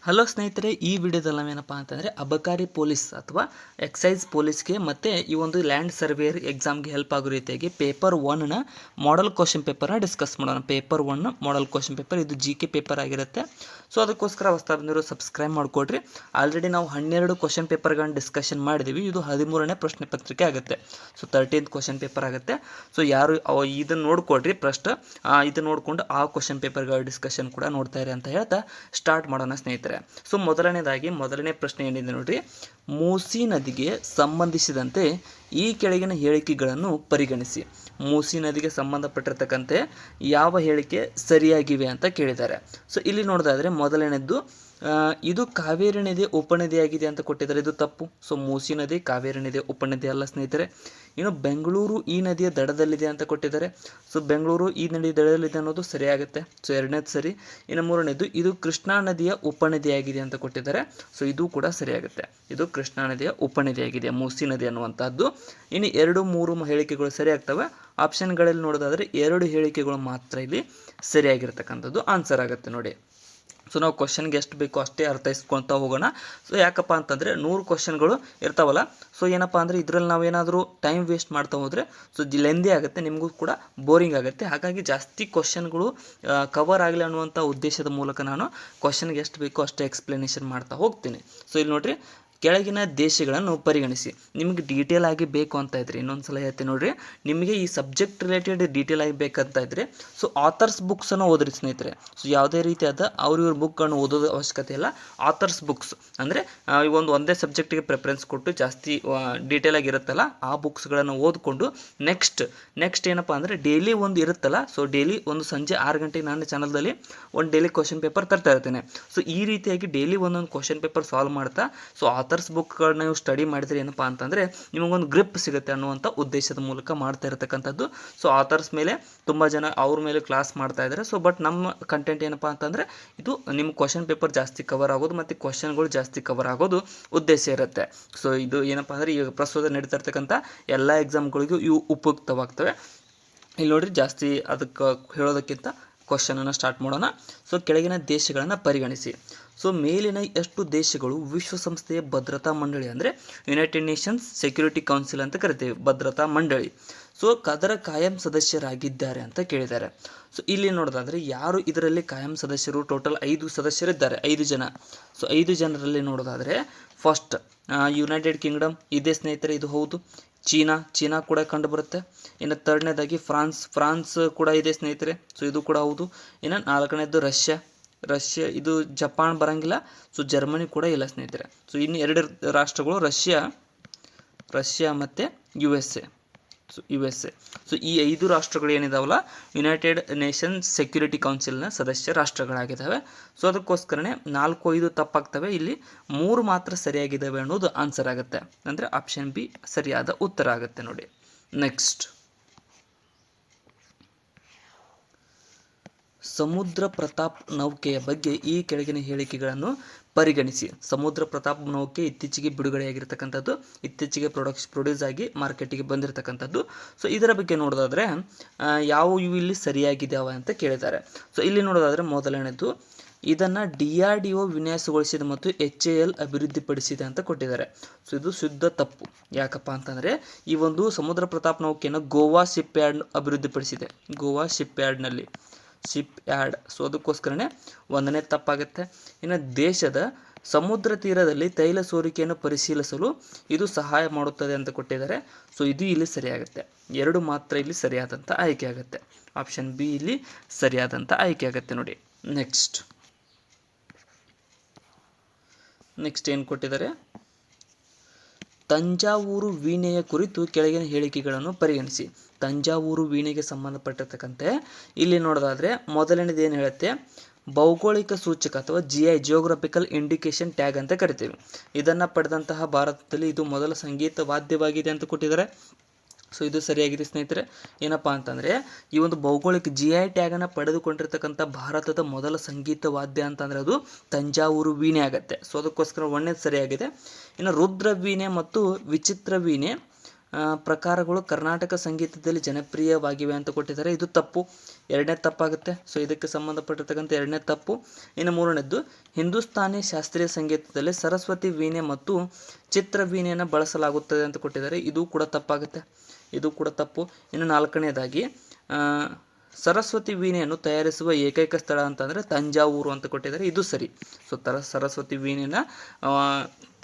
Hello ಸ್ನೇಹಿತರೆ, ಈ ವಿಡಿಯೋದಲ್ಲಿ ನಾವೇನಪ್ಪ ಅಂತಂದರೆ ಅಬಕಾರಿ ಪೊಲೀಸ್ ಅಥವಾ ಎಕ್ಸೈಸ್ ಪೊಲೀಸ್ಗೆ ಮತ್ತು ಈ ಒಂದು ಲ್ಯಾಂಡ್ ಸರ್ವೇಯರ್ ಎಕ್ಸಾಮ್ಗೆ ಹೆಲ್ಪ್ ಆಗೋ ರೀತಿಯಾಗಿ ಪೇಪರ್ 1ನ ಮಾಡಲ್ ಕ್ವಶನ್ ಪೇಪರ್ನ ಡಿಸ್ಕಸ್ ಮಾಡೋಣ. ಪೇಪರ್ 1 ಮಾಡಲ್ ಕ್ವಶನ್ ಪೇಪರ್ ಇದು GK ಪೇಪರ್ ಆಗಿರುತ್ತೆ. ಸೊ ಅದಕ್ಕೋಸ್ಕರ ಹೊಸ್ತಾ ಬಂದಿರೋ ಸಬ್ಸ್ಕ್ರೈಬ್ ಮಾಡಿಕೊಡ್ರಿ. ಆಲ್ರೆಡಿ ನಾವು 12 ಕ್ವಶನ್ ಪೇಪರ್ಗಳನ್ನ ಡಿಸ್ಕಷನ್ ಮಾಡಿದ್ದೀವಿ. ಇದು 13ನೇ ಪ್ರಶ್ನೆ ಪತ್ರಿಕೆ ಆಗುತ್ತೆ. ಸೊ 13th ಕ್ವಶನ್ ಪೇಪರ್ ಆಗುತ್ತೆ. ಸೊ ಯಾರು ಇದನ್ನು ನೋಡ್ಕೊಡ್ರಿ ಫಸ್ಟ್, ಇದನ್ನು ನೋಡಿಕೊಂಡು ಆ ಕ್ವಶನ್ ಪೇಪರ್ಗಳ ಡಿಸ್ಕಷನ್ ಕೂಡ ನೋಡ್ತಾ ಇರಿ ಅಂತ ಹೇಳ್ತಾ ಸ್ಟಾರ್ಟ್ ಮಾಡೋಣ ಸ್ನೇಹಿತರೆ. ಸೊ ಮೊದಲನೇ ಪ್ರಶ್ನೆ ಏನಿದೆ ನೋಡ್ರಿ, ಮೂಸಿ ನದಿಗೆ ಸಂಬಂಧಿಸಿದಂತೆ ಈ ಕೆಳಗಿನ ಹೇಳಿಕೆಗಳನ್ನು ಪರಿಗಣಿಸಿ. ಮೂಸಿ ನದಿಗೆ ಸಂಬಂಧಪಟ್ಟಿರ್ತಕ್ಕಂತೆ ಯಾವ ಹೇಳಿಕೆ ಸರಿಯಾಗಿವೆ ಅಂತ ಕೇಳಿದ್ದಾರೆ. ಸೊ ಇಲ್ಲಿ ನೋಡೋದಾದ್ರೆ ಮೊದಲನೇದ್ದು, ಇದು ಕಾವೇರಿ ನದಿ ಉಪನದಿಯಾಗಿದೆ ಅಂತ ಕೊಟ್ಟಿದ್ದಾರೆ. ಇದು ತಪ್ಪು. ಸೊ ಮೂಸಿ ನದಿ ಕಾವೇರಿ ನದಿ ಉಪನದಿ ಅಲ್ಲ ಸ್ನೇಹಿತರೆ. ಇನ್ನು ಬೆಂಗಳೂರು ಈ ನದಿಯ ದಡದಲ್ಲಿದೆ ಅಂತ ಕೊಟ್ಟಿದ್ದಾರೆ. ಸೊ ಬೆಂಗಳೂರು ಈ ನದಿಯ ದಡದಲ್ಲಿದೆ ಅನ್ನೋದು ಸರಿಯಾಗುತ್ತೆ. ಸೊ ಎರಡನೇದು ಸರಿ. ಇನ್ನು ಮೂರನೇದು, ಇದು ಕೃಷ್ಣಾ ನದಿಯ ಉಪನದಿಯಾಗಿದೆ ಅಂತ ಕೊಟ್ಟಿದ್ದಾರೆ. ಸೊ ಇದು ಕೂಡ ಸರಿಯಾಗುತ್ತೆ. ಇದು ಕೃಷ್ಣಾ ನದಿಯ ಉಪನದಿಯಾಗಿದೆ ಮೂಸಿ ನದಿ ಅನ್ನುವಂಥದ್ದು. ಇನ್ನು 2, 3 ಹೇಳಿಕೆಗಳು ಸರಿ ಆಗ್ತವೆ. ಆಪ್ಷನ್ಗಳಲ್ಲಿ ನೋಡೋದಾದ್ರೆ 2 ಹೇಳಿಕೆಗಳು ಮಾತ್ರ ಇಲ್ಲಿ ಸರಿಯಾಗಿರ್ತಕ್ಕಂಥದ್ದು ಆನ್ಸರ್ ಆಗುತ್ತೆ ನೋಡಿ. ಸೊ ನಾವು ಕ್ವಶನ್ಗೆ ಎಷ್ಟು ಬೇಕೋ ಅಷ್ಟೇ ಅರ್ಥೈಸ್ಕೊಳ್ತಾ ಹೋಗೋಣ. ಸೊ ಯಾಕಪ್ಪ ಅಂತಂದರೆ 100 ಕ್ವಶನ್ಗಳು ಇರ್ತಾವಲ್ಲ. ಸೊ ಏನಪ್ಪ ಅಂದರೆ ಇದರಲ್ಲಿ ನಾವೇನಾದರೂ ಟೈಮ್ ವೇಸ್ಟ್ ಮಾಡ್ತಾ ಹೋದರೆ ಸೊ ಲೆಂದಿ ಆಗುತ್ತೆ, ನಿಮಗೂ ಕೂಡ ಬೋರಿಂಗ್ ಆಗುತ್ತೆ. ಹಾಗಾಗಿ ಜಾಸ್ತಿ ಕ್ವಶನ್ಗಳು ಕವರ್ ಆಗಲಿ ಅನ್ನುವಂಥ ಉದ್ದೇಶದ ಮೂಲಕ ನಾನು ಕ್ವಶನ್ಗೆ ಎಷ್ಟು ಬೇಕೋ ಅಷ್ಟೇ ಎಕ್ಸ್ಪ್ಲನೇಷನ್ ಮಾಡ್ತಾ ಹೋಗ್ತೀನಿ. ಸೊ ಇಲ್ಲಿ ನೋಡಿರಿ, ಕೆಳಗಿನ ದೇಶಗಳನ್ನು ಪರಿಗಣಿಸಿ. ನಿಮಗೆ ಡೀಟೇಲ್ ಆಗಿ ಬೇಕು ಅಂತ ಇದ್ರಿ, ಇನ್ನೊಂದು ಸಲ ಹೇಳ್ತೀನಿ ನೋಡ್ರಿ, ನಿಮಗೆ ಈ ಸಬ್ಜೆಕ್ಟ್ ರಿಲೇಟೆಡ್ ಡೀಟೇಲ್ ಆಗಿ ಬೇಕಂತ ಇದ್ದರೆ ಸೊ ಆಥರ್ಸ್ ಬುಕ್ಸನ್ನು ಓದ್ರಿ ಸ್ನೇಹಿತರೆ. ಸೊ ಯಾವುದೇ ರೀತಿಯಾದ ಇವ್ರ ಬುಕ್ಕನ್ನು ಓದೋದು ಅವಶ್ಯಕತೆ ಇಲ್ಲ. ಆಥರ್ಸ್ ಬುಕ್ಸ್ ಅಂದರೆ ಒಂದೇ ಸಬ್ಜೆಕ್ಟಿಗೆ ಪ್ರಿಫರೆನ್ಸ್ ಕೊಟ್ಟು ಜಾಸ್ತಿ ಡೀಟೇಲ್ ಆಗಿ ಇರುತ್ತಲ್ಲ ಆ ಬುಕ್ಸ್ಗಳನ್ನು ಓದ್ಕೊಂಡು ನೆಕ್ಸ್ಟ್ ಏನಪ್ಪ ಅಂದರೆ ಡೈಲಿ ಒಂದು ಇರುತ್ತಲ್ಲ. ಸೊ ಡೈಲಿ ಒಂದು ಸಂಜೆ 6 ಗಂಟೆಗೆ ನನ್ನ ಚಾನಲ್ದಲ್ಲಿ ಒಂದು ಡೈಲಿ ಕ್ವಶನ್ ಪೇಪರ್ ತರ್ತಾ ಇರ್ತೇನೆ. ಸೊ ಈ ರೀತಿಯಾಗಿ ಡೈಲಿ ಒಂದೊಂದು ಕ್ವಶನ್ ಪೇಪರ್ ಸಾಲ್ವ್ ಮಾಡ್ತಾ ಸೊ ಆಥರ್ಸ್ ಬುಕ್ಗಳನ್ನ ನೀವು ಸ್ಟಡಿ ಮಾಡಿದ್ರೆ ಏನಪ್ಪ ಅಂತಂದರೆ ನಿಮಗೊಂದು ಗ್ರಿಪ್ ಸಿಗುತ್ತೆ ಅನ್ನುವಂಥ ಉದ್ದೇಶದ ಮೂಲಕ ಮಾಡ್ತಾ ಇರತಕ್ಕಂಥದ್ದು. ಸೊ ಆಥರ್ಸ್ ಮೇಲೆ ತುಂಬ ಜನ ಅವ್ರ ಮೇಲೆ ಕ್ಲಾಸ್ ಮಾಡ್ತಾ ಇದ್ದಾರೆ. ಸೊ ಬಟ್ ನಮ್ಮ ಕಂಟೆಂಟ್ ಏನಪ್ಪ ಅಂತಂದರೆ ಇದು ನಿಮ್ಮ ಕ್ವಶನ್ ಪೇಪರ್ ಜಾಸ್ತಿ ಕವರ್ ಆಗೋದು ಮತ್ತು ಕ್ವಶನ್ಗಳು ಜಾಸ್ತಿ ಕವರ್ ಆಗೋದು ಉದ್ದೇಶ ಇರುತ್ತೆ. ಸೊ ಇದು ಏನಪ್ಪ ಅಂದರೆ ಈಗ ಪ್ರಸ್ತುತ ನಡೀತಾ ಇರ್ತಕ್ಕಂಥ ಎಲ್ಲ ಎಕ್ಸಾಮ್ಗಳಿಗೂ ಇವು ಉಪಯುಕ್ತವಾಗ್ತವೆ. ಇಲ್ಲಿ ನೋಡಿರಿ, ಜಾಸ್ತಿ ಅದಕ್ಕೆ ಹೇಳೋದಕ್ಕಿಂತ ಕ್ವಶನನ್ನು ಸ್ಟಾರ್ಟ್ ಮಾಡೋಣ. ಸೊ ಕೆಳಗಿನ ದೇಶಗಳನ್ನು ಪರಿಗಣಿಸಿ. ಸೊ ಮೇಲಿನ ಎಷ್ಟು ದೇಶಗಳು ವಿಶ್ವಸಂಸ್ಥೆಯ ಭದ್ರತಾ ಮಂಡಳಿ ಅಂದರೆ ಯುನೈಟೆಡ್ ನೇಷನ್ಸ್ ಸೆಕ್ಯೂರಿಟಿ ಕೌನ್ಸಿಲ್ ಅಂತ ಕರಿತೀವಿ, ಭದ್ರತಾ ಮಂಡಳಿ. ಸೊ ಅದರ ಕಾಯಂ ಸದಸ್ಯರಾಗಿದ್ದಾರೆ ಅಂತ ಕೇಳಿದ್ದಾರೆ. ಸೊ ಇಲ್ಲಿ ನೋಡೋದಾದರೆ ಯಾರು ಇದರಲ್ಲಿ ಕಾಯಂ ಸದಸ್ಯರು, ಟೋಟಲ್ 5 ಸದಸ್ಯರಿದ್ದಾರೆ, 5 ಜನ. ಸೊ 5 ಜನರಲ್ಲಿ ನೋಡೋದಾದರೆ ಫಸ್ಟ್ ಯುನೈಟೆಡ್ ಕಿಂಗ್ಡಮ್ ಇದೆ ಸ್ನೇಹಿತರೆ, ಇದು ಹೌದು. ಚೀನಾ ಕೂಡ ಕಂಡು ಬರುತ್ತೆ. ಇನ್ನು 3ನೇದಾಗಿ ಫ್ರಾನ್ಸ್ ಕೂಡ ಇದೆ ಸ್ನೇಹಿತರೆ. ಸೊ ಇದು ಕೂಡ ಹೌದು. ಇನ್ನು 4ನೇದು ರಷ್ಯಾ, ಇದು ಜಪಾನ್ ಬರಂಗಿಲ್ಲ. ಸೊ ಜರ್ಮನಿ ಕೂಡ ಇಲ್ಲ ಸ್ನೇಹಿತರೆ. ಸೊ ಇನ್ನು 2 ರಾಷ್ಟ್ರಗಳು ರಷ್ಯಾ ಮತ್ತು USA. ಸೊ ಈ 5 ರಾಷ್ಟ್ರಗಳು ಏನಿದಾವಲ್ಲ ಯುನೈಟೆಡ್ ನೇಷನ್ಸ್ ಸೆಕ್ಯೂರಿಟಿ ಕೌನ್ಸಿಲ್ನ ಸದಸ್ಯ ರಾಷ್ಟ್ರಗಳಾಗಿದ್ದಾವೆ. ಸೊ ಅದಕ್ಕೋಸ್ಕರನೇ 4, 5 ತಪ್ಪಾಗ್ತವೆ. ಇಲ್ಲಿ 3 ಮಾತ್ರ ಸರಿಯಾಗಿದ್ದಾವೆ ಅನ್ನೋದು ಆನ್ಸರ್ ಆಗುತ್ತೆ. ಅಂದರೆ ಆಪ್ಷನ್ ಬಿ ಸರಿಯಾದ ಉತ್ತರ ಆಗುತ್ತೆ ನೋಡಿ. ನೆಕ್ಸ್ಟ್, ಸಮುದ್ರ ಪ್ರತಾಪ್ ನೌಕೆಯ ಬಗ್ಗೆ ಈ ಕೆಳಗಿನ ಹೇಳಿಕೆಗಳನ್ನು ಪರಿಗಣಿಸಿ. ಸಮುದ್ರ ಪ್ರತಾಪ್ ನೌಕೆ ಇತ್ತೀಚೆಗೆ ಬಿಡುಗಡೆಯಾಗಿರ್ತಕ್ಕಂಥದ್ದು, ಇತ್ತೀಚೆಗೆ ಪ್ರೊಡ್ಯೂಸ್ ಆಗಿ ಮಾರ್ಕೆಟಿಗೆ ಬಂದಿರತಕ್ಕಂಥದ್ದು. ಸೊ ಇದರ ಬಗ್ಗೆ ನೋಡೋದಾದರೆ ಇವು ಇಲ್ಲಿ ಸರಿಯಾಗಿದ್ದಾವೆ ಅಂತ ಕೇಳಿದ್ದಾರೆ. ಸೊ ಇಲ್ಲಿ ನೋಡೋದಾದರೆ ಮೊದಲನೇದು, ಇದನ್ನು DRDO ವಿನ್ಯಾಸಗೊಳಿಸಿದೆ ಮತ್ತು HAL ಅಭಿವೃದ್ಧಿಪಡಿಸಿದೆ ಅಂತ ಕೊಟ್ಟಿದ್ದಾರೆ. ಸೊ ಇದು ಶುದ್ಧ ತಪ್ಪು. ಯಾಕಪ್ಪ ಅಂತಂದರೆ ಈ ಒಂದು ಸಮುದ್ರ ಪ್ರತಾಪ್ ನೌಕೆಯನ್ನು ಗೋವಾ ಶಿಪ್ ಯಾರ್ಡ್ ಅಭಿವೃದ್ಧಿಪಡಿಸಿದೆ, ಗೋವಾ ಶಿಪ್ ಯಾರ್ಡ್. ಸೊ ಅದಕ್ಕೋಸ್ಕರನೇ 1ನೇ ತಪ್ಪಾಗುತ್ತೆ. ಇನ್ನು ದೇಶದ ಸಮುದ್ರ ತೀರದಲ್ಲಿ ತೈಲ ಸೋರಿಕೆಯನ್ನು ಪರಿಶೀಲಿಸಲು ಇದು ಸಹಾಯ ಮಾಡುತ್ತದೆ ಅಂತ ಕೊಟ್ಟಿದ್ದಾರೆ. ಸೊ ಇದು ಇಲ್ಲಿ ಸರಿಯಾಗುತ್ತೆ. 2 ಮಾತ್ರ ಇಲ್ಲಿ ಸರಿಯಾದಂಥ ಆಯ್ಕೆ ಆಗುತ್ತೆ. ಆಪ್ಷನ್ ಬಿ ಇಲ್ಲಿ ಸರಿಯಾದಂಥ ಆಯ್ಕೆ ಆಗುತ್ತೆ ನೋಡಿ. ನೆಕ್ಸ್ಟ್ ಏನು ಕೊಟ್ಟಿದ್ದಾರೆ, ತಂಜಾವೂರು ವೀಣೆಯ ಕುರಿತು ಕೆಳಗಿನ ಹೇಳಿಕೆಗಳನ್ನು ಪರಿಗಣಿಸಿ. ತಂಜಾವೂರು ವೀಣೆಗೆ ಸಂಬಂಧಪಟ್ಟಿರ್ತಕ್ಕಂತೆ ಇಲ್ಲಿ ನೋಡೋದಾದರೆ ಮೊದಲನೇದು ಏನು ಹೇಳುತ್ತೆ, ಭೌಗೋಳಿಕ ಸೂಚಕ ಅಥವಾ GI ಜಿಯೋಗ್ರಫಿಕಲ್ ಇಂಡಿಕೇಶನ್ ಟ್ಯಾಗ್ ಅಂತ ಕರಿತೀವಿ. ಇದನ್ನು ಪಡೆದಂತಹ ಭಾರತದಲ್ಲಿ ಇದು ಮೊದಲ ಸಂಗೀತ ವಾದ್ಯವಾಗಿದೆ ಅಂತ ಕೊಟ್ಟಿದ್ದಾರೆ. ಸೊ ಇದು ಸರಿಯಾಗಿದೆ ಸ್ನೇಹಿತರೆ. ಏನಪ್ಪ ಅಂತಂದರೆ ಈ ಒಂದು ಭೌಗೋಳಿಕ GI ಟ್ಯಾಗನ್ನು ಪಡೆದುಕೊಂಡಿರ್ತಕ್ಕಂಥ ಭಾರತದ ಮೊದಲ ಸಂಗೀತ ವಾದ್ಯ ಅಂತಂದರೆ ಅದು ತಂಜಾವೂರು ವೀಣೆ ಆಗುತ್ತೆ. ಸೊ ಅದಕ್ಕೋಸ್ಕರ 1ನೇದು ಸರಿಯಾಗಿದೆ. ಇನ್ನು ರುದ್ರ ವೀಣೆ ಮತ್ತು ವಿಚಿತ್ರ ವೀಣೆ ಪ್ರಕಾರಗಳು ಕರ್ನಾಟಕ ಸಂಗೀತದಲ್ಲಿ ಜನಪ್ರಿಯವಾಗಿವೆ ಅಂತ ಕೊಟ್ಟಿದ್ದಾರೆ. ಇದು ತಪ್ಪು, ಎರಡನೇ ತಪ್ಪಾಗುತ್ತೆ. ಸೊ ಇದಕ್ಕೆ ಸಂಬಂಧಪಟ್ಟಿರ್ತಕ್ಕಂಥ ಎರಡನೇ ತಪ್ಪು. ಇನ್ನು ಮೂರನೇದ್ದು, ಹಿಂದೂಸ್ತಾನಿ ಶಾಸ್ತ್ರೀಯ ಸಂಗೀತದಲ್ಲಿ ಸರಸ್ವತಿ ವೀಣೆ ಮತ್ತು ಚಿತ್ರ ವೀಣೆಯನ್ನು ಬಳಸಲಾಗುತ್ತದೆ ಅಂತ ಕೊಟ್ಟಿದ್ದಾರೆ. ಇದು ಕೂಡ ತಪ್ಪಾಗುತ್ತೆ, ಇದು ಕೂಡ ತಪ್ಪು. ಇನ್ನು ನಾಲ್ಕನೇದಾಗಿ, ಸರಸ್ವತಿ ವೀಣೆಯನ್ನು ತಯಾರಿಸುವ ಏಕೈಕ ಸ್ಥಳ ಅಂತಂದರೆ ತಂಜಾವೂರು ಅಂತ ಕೊಟ್ಟಿದ್ದಾರೆ. ಇದು ಸರಿ. ಸೊ ಸರಸ್ವತಿ ವೀಣೆನ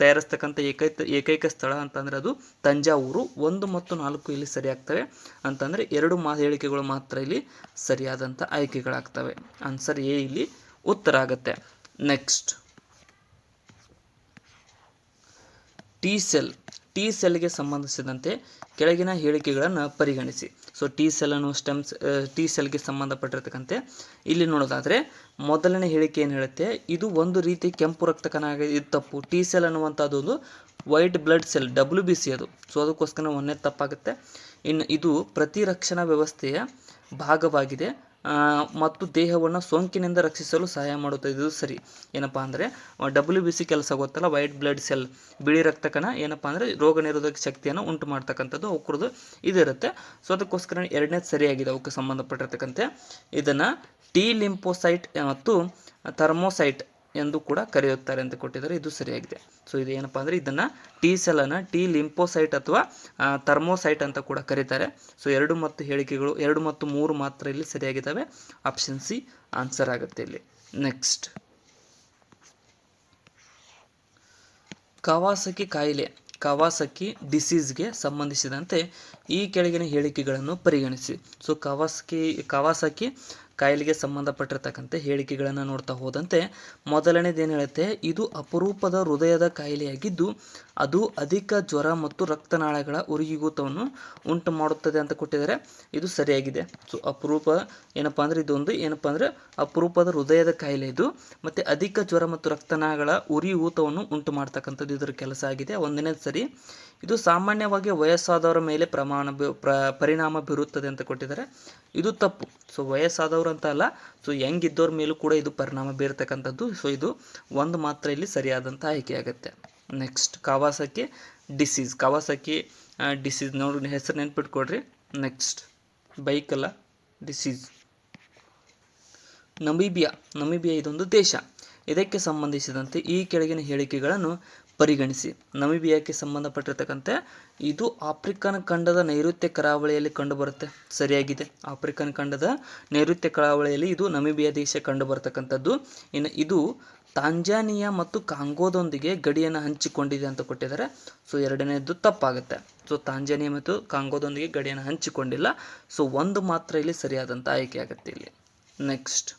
ತಯಾರಿಸ್ತಕ್ಕಂಥ ಏಕೈಕ ಸ್ಥಳ ಅಂತಂದರೆ ಅದು ತಂಜಾವೂರು. 1 ಮತ್ತು 4 ಇಲ್ಲಿ ಸರಿ ಆಗ್ತವೆ ಅಂತಂದರೆ 2 ಹೇಳಿಕೆಗಳು ಮಾತ್ರ ಇಲ್ಲಿ ಸರಿಯಾದಂಥ ಆಯ್ಕೆಗಳಾಗ್ತವೆ. ಆನ್ಸರ್ ಎ ಇಲ್ಲಿ ಉತ್ತರ ಆಗುತ್ತೆ. ನೆಕ್ಸ್ಟ್, ಟಿ ಸೆಲ್ಗೆ ಸಂಬಂಧಿಸಿದಂತೆ ಕೆಳಗಿನ ಹೇಳಿಕೆಗಳನ್ನು ಪರಿಗಣಿಸಿ. ಸೊ ಟಿ ಸೆಲ್ಗೆ ಸಂಬಂಧಪಟ್ಟಿರ್ತಕ್ಕಂತೆ ಇಲ್ಲಿ ನೋಡೋದಾದರೆ ಮೊದಲನೇ ಹೇಳಿಕೆ ಏನು ಹೇಳುತ್ತೆ, ಇದು ಒಂದು ರೀತಿ ಕೆಂಪು ರಕ್ತ ಕಣ ಆಗಿದೆ. ಇದು ತಪ್ಪು. ಟಿ ಸೆಲ್ ಅನ್ನುವಂಥದ್ದು ಒಂದು ವೈಟ್ ಬ್ಲಡ್ ಸೆಲ್, WBC ಅದು. ಸೊ ಅದಕ್ಕೋಸ್ಕರ ಒಂದೇ ತಪ್ಪಾಗುತ್ತೆ. ಇನ್ನು ಇದು ಪ್ರತಿರಕ್ಷಣಾ ವ್ಯವಸ್ಥೆಯ ಭಾಗವಾಗಿದೆ ಮತ್ತು ದೇಹವನ್ನು ಸೋಂಕಿನಿಂದ ರಕ್ಷಿಸಲು ಸಹಾಯ ಮಾಡುತ್ತದೆ. ಇದು ಸರಿ. ಏನಪ್ಪ ಅಂದರೆ WBC ಕೆಲಸ ಗೊತ್ತಲ್ಲ, ವೈಟ್ ಬ್ಲಡ್ ಸೆಲ್, ಬಿಳಿ ರಕ್ತ ಕಣ ಏನಪ್ಪ ಅಂದರೆ ರೋಗ ನಿರೋಧಕ ಶಕ್ತಿಯನ್ನು ಉಂಟು ಮಾಡ್ತಕ್ಕಂಥದ್ದು ಅವಕ್ಕರದ್ದು ಇದಿರುತ್ತೆ. ಸೊ ಅದಕ್ಕೋಸ್ಕರ ಎರಡನೇದು ಸರಿಯಾಗಿದೆ ಅವಕ್ಕೆ ಸಂಬಂಧಪಟ್ಟಿರ್ತಕ್ಕಂತೆ. ಇದನ್ನು ಟಿ ಲಿಂಫೋಸೈಟ್ ಮತ್ತು ಥರ್ಮೋಸೈಟ್ ಎಂದು ಕೂಡ ಕರೆಯುತ್ತಾರೆ ಅಂತ ಕೊಟ್ಟಿದ್ದಾರೆ. ಇದು ಸರಿಯಾಗಿದೆ. ಸೊ ಇದು ಏನಪ್ಪ ಅಂದರೆ ಇದನ್ನು ಟಿ ಸೆಲ್ಲನ್ನು ಟಿ ಲಿಂಫೋಸೈಟ್ ಅಥವಾ ಥರ್ಮೋಸೈಟ್ ಅಂತ ಕೂಡ ಕರೀತಾರೆ. ಸೊ 2 ಮತ್ತು ಹೇಳಿಕೆಗಳು 2 ಮತ್ತು 3 ಮಾತ್ರ ಇಲ್ಲಿ ಸರಿಯಾಗಿದ್ದಾವೆ. ಆಪ್ಷನ್ ಸಿ ಆನ್ಸರ್ ಆಗುತ್ತೆ ಇಲ್ಲಿ. ನೆಕ್ಸ್ಟ್, ಕವಾಸಕಿ ಡಿಸೀಸ್ಗೆ ಸಂಬಂಧಿಸಿದಂತೆ ಈ ಕೆಳಗಿನ ಹೇಳಿಕೆಗಳನ್ನು ಪರಿಗಣಿಸಿ. ಸೊ ಕವಾಸಕಿ ಕಾಯಿಲೆಗೆ ಸಂಬಂಧಪಟ್ಟಿರ್ತಕ್ಕಂಥ ಹೇಳಿಕೆಗಳನ್ನು ನೋಡ್ತಾ ಹೋದಂತೆ ಮೊದಲನೇದು ಏನು ಹೇಳುತ್ತೆ, ಇದು ಅಪರೂಪದ ಹೃದಯದ ಕಾಯಿಲೆಯಾಗಿದ್ದು ಅದು ಅಧಿಕ ಜ್ವರ ಮತ್ತು ರಕ್ತನಾಳಗಳ ಉರಿಯೂತವನ್ನು ಉಂಟು ಮಾಡುತ್ತದೆ ಅಂತ ಕೊಟ್ಟಿದ್ದಾರೆ. ಇದು ಸರಿಯಾಗಿದೆ. ಸೊ ಅಪರೂಪ ಏನಪ್ಪ ಅಂದರೆ ಇದೊಂದು ಏನಪ್ಪ ಅಂದರೆ ಅಪರೂಪದ ಹೃದಯದ ಕಾಯಿಲೆ ಇದು, ಮತ್ತು ಅಧಿಕ ಜ್ವರ ಮತ್ತು ರಕ್ತನಾಳಗಳ ಉರಿಯೂತವನ್ನು ಉಂಟು ಮಾಡ್ತಕ್ಕಂಥದ್ದು ಇದರ ಕೆಲಸ ಆಗಿದೆ. ಒಂದನೇದು ಸರಿ. ಇದು ಸಾಮಾನ್ಯವಾಗಿ ವಯಸ್ಸಾದವರ ಮೇಲೆ ಪರಿಣಾಮ ಬೀರುತ್ತದೆ ಅಂತ ಕೊಟ್ಟಿದ್ದಾರೆ. ಇದು ತಪ್ಪು. ಸೊ ವಯಸ್ಸಾದವರು ಅಂತ ಅಲ್ಲ, ಸೊ ಹೆಂಗಿದ್ದವ್ರ ಮೇಲೂ ಕೂಡ ಇದು ಪರಿಣಾಮ ಬೀರ್ತಕ್ಕಂಥದ್ದು. ಸೊ ಇದು ಒಂದು ಮಾತ್ರ ಇಲ್ಲಿ ಸರಿಯಾದಂಥ ಆಯ್ಕೆ ಆಗುತ್ತೆ. ನೆಕ್ಸ್ಟ್, ಕವಾಸಕಿ ಡಿಸೀಸ್ ನೋಡಿ ಹೆಸರು ನೆನ್ಪಿಟ್ಕೊಡ್ರಿ. ನೆಕ್ಸ್ಟ್, ಬೈಕಲ್ಲ, ಡಿಸೀಸ್. ನಮೀಬಿಯಾ ಇದೊಂದು ದೇಶ. ಇದಕ್ಕೆ ಸಂಬಂಧಿಸಿದಂತೆ ಈ ಕೆಳಗಿನ ಹೇಳಿಕೆಗಳನ್ನು ಪರಿಗಣಿಸಿ. ನಮೀಬಿಯಾಕ್ಕೆ ಸಂಬಂಧಪಟ್ಟಿರ್ತಕ್ಕಂತೆ ಇದು ಆಫ್ರಿಕನ್ ಖಂಡದ ನೈಋತ್ಯ ಕರಾವಳಿಯಲ್ಲಿ ಕಂಡುಬರುತ್ತೆ. ಸರಿಯಾಗಿದೆ. ಆಫ್ರಿಕನ್ ಖಂಡದ ನೈಋತ್ಯ ಕರಾವಳಿಯಲ್ಲಿ ಇದು ನಮೀಬಿಯಾ ದೇಶ ಕಂಡುಬರ್ತಕ್ಕಂಥದ್ದು. ಇನ್ನು ಇದು ತಾಂಜಾನಿಯಾ ಮತ್ತು ಕಾಂಗೋದೊಂದಿಗೆ ಗಡಿಯನ್ನು ಹಂಚಿಕೊಂಡಿದೆ ಅಂತ ಕೊಟ್ಟಿದ್ದಾರೆ. ಸೊ ಎರಡನೇದು ತಪ್ಪಾಗುತ್ತೆ. ಸೊ ತಾಂಜಾನಿಯಾ ಮತ್ತು ಕಾಂಗೋದೊಂದಿಗೆ ಗಡಿಯನ್ನು ಹಂಚಿಕೊಂಡಿಲ್ಲ. ಸೊ ಒಂದು ಮಾತ್ರ ಇಲ್ಲಿ ಸರಿಯಾದಂಥ ಆಯ್ಕೆ ಆಗುತ್ತೆ ಇಲ್ಲಿ. ನೆಕ್ಸ್ಟ್,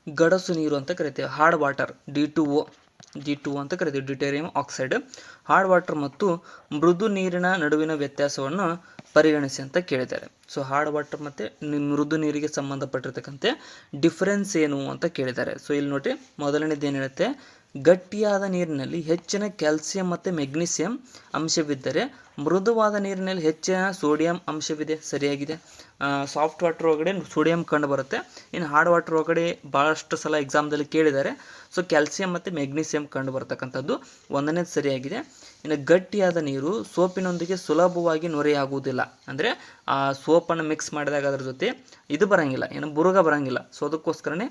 ಗಡಸು ನೀರು ಅಂತ ಕರಿತೇವೆ. ಹಾರ್ಡ್ ವಾಟರ್, D2O ಅಂತ ಕರಿತೀವಿ, ಡ್ಯೂಟೇರಿಯಂ ಆಕ್ಸೈಡ್. ಹಾರ್ಡ್ ವಾಟರ್ ಮತ್ತು ಮೃದು ನೀರಿನ ನಡುವಿನ ವ್ಯತ್ಯಾಸವನ್ನು ಪರಿಗಣಿಸಿ ಅಂತ ಕೇಳಿದ್ದಾರೆ. ಸೊ ಹಾರ್ಡ್ ವಾಟರ್ ಮತ್ತು ಮೃದು ನೀರಿಗೆ ಸಂಬಂಧಪಟ್ಟಿರ್ತಕ್ಕಂತೆ ಡಿಫರೆನ್ಸ್ ಏನು ಅಂತ ಕೇಳಿದ್ದಾರೆ. ಸೊ ಇಲ್ಲಿ ನೋಡಿ, ಮೊದಲನೇದು ಏನು ಹೇಳುತ್ತೆ, ಗಟ್ಟಿಯಾದ ನೀರಿನಲ್ಲಿ ಹೆಚ್ಚಿನ ಕ್ಯಾಲ್ಸಿಯಂ ಮತ್ತು ಮೆಗ್ನೀಸಿಯಂ ಅಂಶವಿದ್ದರೆ ಮೃದುವಾದ ನೀರಿನಲ್ಲಿ ಹೆಚ್ಚಿನ ಸೋಡಿಯಂ ಅಂಶವಿದೆ. ಸರಿಯಾಗಿದೆ. ಸಾಫ್ಟ್ ವಾಟರ್ ಒಳಗಡೆ ಸೋಡಿಯಂ ಕಂಡು ಬರುತ್ತೆ. ಇನ್ನು ಹಾರ್ಡ್ ವಾಟರ್ ಒಳಗಡೆ ಭಾಳಷ್ಟು ಸಲ ಎಕ್ಸಾಮ್ದಲ್ಲಿ ಕೇಳಿದ್ದಾರೆ. ಸೊ ಕ್ಯಾಲ್ಸಿಯಂ ಮತ್ತು ಮೆಗ್ನೀಸಿಯಂ ಕಂಡು ಬರ್ತಕ್ಕಂಥದ್ದು ಒಂದನೇದು ಸರಿಯಾಗಿದೆ. ಇನ್ನು ಗಟ್ಟಿಯಾದ ನೀರು ಸೋಪಿನೊಂದಿಗೆ ಸುಲಭವಾಗಿ ನೊರೆಯಾಗುವುದಿಲ್ಲ. ಅಂದರೆ ಆ ಸೋಪನ್ನು ಮಿಕ್ಸ್ ಮಾಡಿದಾಗ ಅದರ ಜೊತೆ ಇದು ಬರೋಂಗಿಲ್ಲ, ಏನು ಬುರುಗ ಬರೋಂಗಿಲ್ಲ. ಸೊ ಅದಕ್ಕೋಸ್ಕರನೇ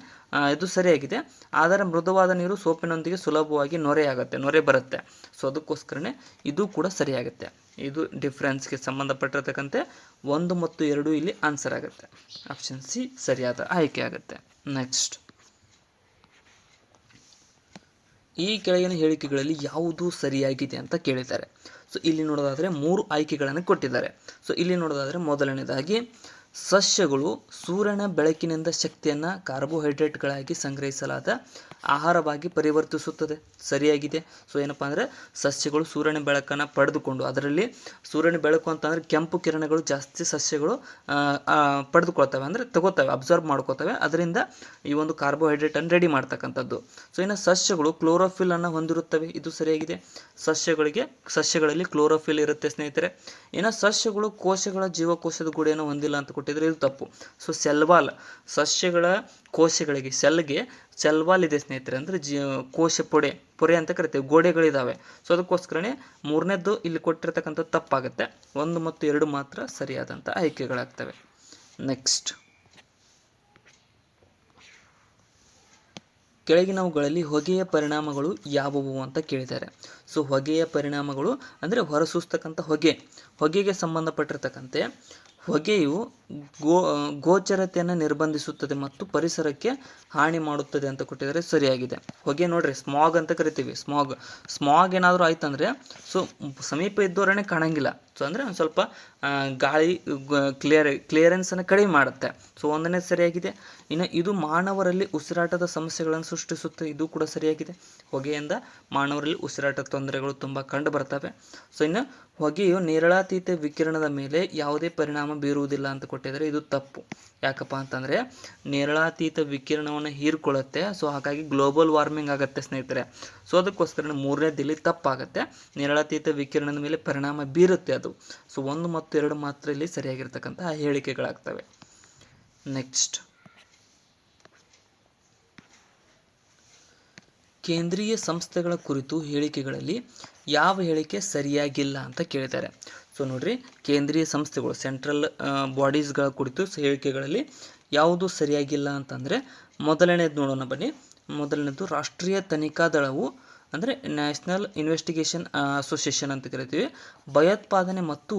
ಇದು ಸರಿಯಾಗಿದೆ. ಆದರೆ ಮೃದುವಾದ ನೀರು ಸೋಪಿನೊಂದಿಗೆ ಸುಲಭವಾಗಿ ನೊರೆ ಬರುತ್ತೆ. ಸೊ ಅದಕ್ಕೋಸ್ಕರನೇ ಇದು ಕೂಡ ಸರಿಯಾಗುತ್ತೆ. ಇದು ಡಿಫ್ರೆನ್ಸ್ಗೆ ಸಂಬಂಧಪಟ್ಟಿರ್ತಕ್ಕಂತೆ 1 ಮತ್ತು 2 ಇಲ್ಲಿ ಆನ್ಸರ್ ಆಗುತ್ತೆ. ಆಪ್ಷನ್ ಸಿ ಸರಿಯಾದ ಆಯ್ಕೆ ಆಗುತ್ತೆ. ನೆಕ್ಸ್ಟ್, ಈ ಕೆಳಗಿನ ಹೇಳಿಕೆಗಳಲ್ಲಿ ಯಾವುದು ಸರಿಯಾಗಿದೆ ಅಂತ ಕೇಳಿದ್ದಾರೆ. ಸೊ ಇಲ್ಲಿ ನೋಡೋದಾದರೆ 3 ಆಯ್ಕೆಗಳನ್ನು ಕೊಟ್ಟಿದ್ದಾರೆ. ಸೊ ಇಲ್ಲಿ ನೋಡೋದಾದರೆ ಮೊದಲನೇದಾಗಿ, ಸಸ್ಯಗಳು ಸೂರ್ಯನ ಬೆಳಕಿನಿಂದ ಶಕ್ತಿಯನ್ನು ಕಾರ್ಬೋಹೈಡ್ರೇಟ್ಗಳಾಗಿ ಸಂಗ್ರಹಿಸಲಾದ ಆಹಾರವಾಗಿ ಪರಿವರ್ತಿಸುತ್ತದೆ. ಸರಿಯಾಗಿದೆ. ಸೊ ಏನಪ್ಪ ಅಂದರೆ ಸಸ್ಯಗಳು ಸೂರ್ಯನ ಬೆಳಕನ್ನು ಪಡೆದುಕೊಂಡು, ಅದರಲ್ಲಿ ಸೂರ್ಯನ ಬೆಳಕು ಅಂತಂದರೆ ಕೆಂಪು ಕಿರಣಗಳು ಜಾಸ್ತಿ ಸಸ್ಯಗಳು ಪಡೆದುಕೊಳ್ತವೆ, ಅಂದರೆ ತಗೋತವೆ, ಅಬ್ಸರ್ವ್ ಮಾಡ್ಕೋತವೆ. ಅದರಿಂದ ಈ ಒಂದು ಕಾರ್ಬೋಹೈಡ್ರೇಟನ್ನು ರೆಡಿ ಮಾಡ್ತಕ್ಕಂಥದ್ದು. ಸೊ ಇನ್ನು ಸಸ್ಯಗಳು ಕ್ಲೋರೋಫಿಲ್ ಅನ್ನು ಹೊಂದಿರುತ್ತವೆ. ಇದು ಸರಿಯಾಗಿದೆ. ಸಸ್ಯಗಳಲ್ಲಿ ಕ್ಲೋರೋಫಿಲ್ ಇರುತ್ತೆ ಸ್ನೇಹಿತರೆ. ಇನ್ನು ಸಸ್ಯಗಳು ಜೀವಕೋಶದ ಗುಡಿಯನ್ನು ಹೊಂದಿಲ್ಲ ಅಂತ ಕೊಟ್ಟಿದ್ದಾರೆ, ಇದು ತಪ್ಪು. ಸೊ ಸೆಲ್ವಾಲ್ ಸಸ್ಯಗಳ ಕೋಶಗಳಿಗೆ ಸೆಲ್ವಾಲ್ ಇದೆ ಸ್ನೇಹಿತರೆ, ಅಂದರೆ ಕೋಶ ಪೊರೆ ಅಂತ ಕರಿತೀವಿ, ಗೋಡೆಗಳಿದ್ದಾವೆ. ಸೊ ಅದಕ್ಕೋಸ್ಕರನೇ ಮೂರನೇದ್ದು ಇಲ್ಲಿ ಕೊಟ್ಟಿರ್ತಕ್ಕಂಥ ತಪ್ಪಾಗುತ್ತೆ. 1 ಮತ್ತು 2 ಮಾತ್ರ ಸರಿಯಾದಂಥ ಆಯ್ಕೆಗಳಾಗ್ತವೆ. ನೆಕ್ಸ್ಟ್, ಕೆಳಗಿನವುಗಳಲ್ಲಿ ಹೊಗೆಯ ಪರಿಣಾಮಗಳು ಯಾವುವು ಅಂತ ಕೇಳಿದ್ದಾರೆ. ಸೊ ಹೊಗೆಯ ಪರಿಣಾಮಗಳು ಅಂದರೆ ಹೊರಸೂಸ್ತಕ್ಕಂಥ ಹೊಗೆಗೆ ಸಂಬಂಧಪಟ್ಟಿರ್ತಕ್ಕಂತೆ ಹೊಗೆಯು ಗೋಚರತೆಯನ್ನು ನಿರ್ಬಂಧಿಸುತ್ತದೆ ಮತ್ತು ಪರಿಸರಕ್ಕೆ ಹಾನಿ ಮಾಡುತ್ತದೆ ಅಂತ ಕೊಟ್ಟಿದ್ದಾರೆ, ಸರಿಯಾಗಿದೆ. ಹೊಗೆ ನೋಡ್ರಿ, ಸ್ಮಾಗ್ ಅಂತ ಕರಿತೀವಿ. ಸ್ಮಾಗ್ ಏನಾದರೂ ಆಯ್ತಂದರೆ ಸೊ ಸಮೀಪ ಇದ್ದವರೇ ಕಾಣಂಗಿಲ್ಲ. ಸೊ ಅಂದರೆ ಒಂದು ಸ್ವಲ್ಪ ಗಾಳಿ ಕ್ಲಿಯರೆನ್ಸನ್ನು ಕಡಿಮೆ ಮಾಡುತ್ತೆ. ಸೊ 1ನೇ ಸರಿಯಾಗಿದೆ. ಇನ್ನು ಇದು ಮಾನವರಲ್ಲಿ ಉಸಿರಾಟದ ಸಮಸ್ಯೆಗಳನ್ನು ಸೃಷ್ಟಿಸುತ್ತೆ, ಇದು ಕೂಡ ಸರಿಯಾಗಿದೆ. ಹೊಗೆಯಿಂದ ಮಾನವರಲ್ಲಿ ಉಸಿರಾಟದ ತೊಂದರೆಗಳು ತುಂಬ ಕಂಡು ಬರ್ತವೆ. ಸೊ ಇನ್ನು ಹೊಗೆಯು ನೇರಳಾತೀತ ವಿಕಿರಣದ ಮೇಲೆ ಯಾವುದೇ ಪರಿಣಾಮ ಬೀರುವುದಿಲ್ಲ ಅಂತ ಕೊಟ್ಟಿದ್ದಾರೆ, ಇದು ತಪ್ಪು. ಯಾಕಪ್ಪ ಅಂತಂದರೆ ನೇರಳಾತೀತ ವಿಕಿರಣವನ್ನು ಹೀರ್ಕೊಳ್ಳುತ್ತೆ. ಸೊ ಹಾಗಾಗಿ ಗ್ಲೋಬಲ್ ವಾರ್ಮಿಂಗ್ ಆಗುತ್ತೆ ಸ್ನೇಹಿತರೆ. ಸೊ ಅದಕ್ಕೋಸ್ಕರ 3ನೇದಿಲ್ಲಿ ತಪ್ಪಾಗುತ್ತೆ. ನೇರಳಾತೀತ ವಿಕಿರಣದ ಮೇಲೆ ಪರಿಣಾಮ ಬೀರುತ್ತೆ ಅದು. ಸೊ 1 ಮತ್ತು 2 ಮಾತ್ರ ಇಲ್ಲಿ ಸರಿಯಾಗಿರ್ತಕ್ಕಂಥ ಹೇಳಿಕೆಗಳಾಗ್ತವೆ. ನೆಕ್ಸ್ಟ್, ಕೇಂದ್ರೀಯ ಸಂಸ್ಥೆಗಳ ಕುರಿತು ಹೇಳಿಕೆಗಳಲ್ಲಿ ಯಾವ ಹೇಳಿಕೆ ಸರಿಯಾಗಿಲ್ಲ ಅಂತ ಕೇಳಿದ್ದಾರೆ. ಸೊ ನೋಡ್ರಿ, ಕೇಂದ್ರೀಯ ಸಂಸ್ಥೆಗಳು ಸೆಂಟ್ರಲ್ ಬಾಡೀಸ್ಗಳ ಕುರಿತು ಹೇಳಿಕೆಗಳಲ್ಲಿ ಯಾವುದು ಸರಿಯಾಗಿಲ್ಲ ಅಂತಂದರೆ ಮೊದಲನೇದು ನೋಡೋಣ ಬನ್ನಿ. ಮೊದಲನೇದು ರಾಷ್ಟ್ರೀಯ ತನಿಖಾ ದಳವು ಅಂದರೆ ನ್ಯಾಷನಲ್ ಇನ್ವೆಸ್ಟಿಗೇಷನ್ ಅಸೋಸಿಯೇಷನ್ ಅಂತ ಕರಿತೀವಿ, ಭಯೋತ್ಪಾದನೆ ಮತ್ತು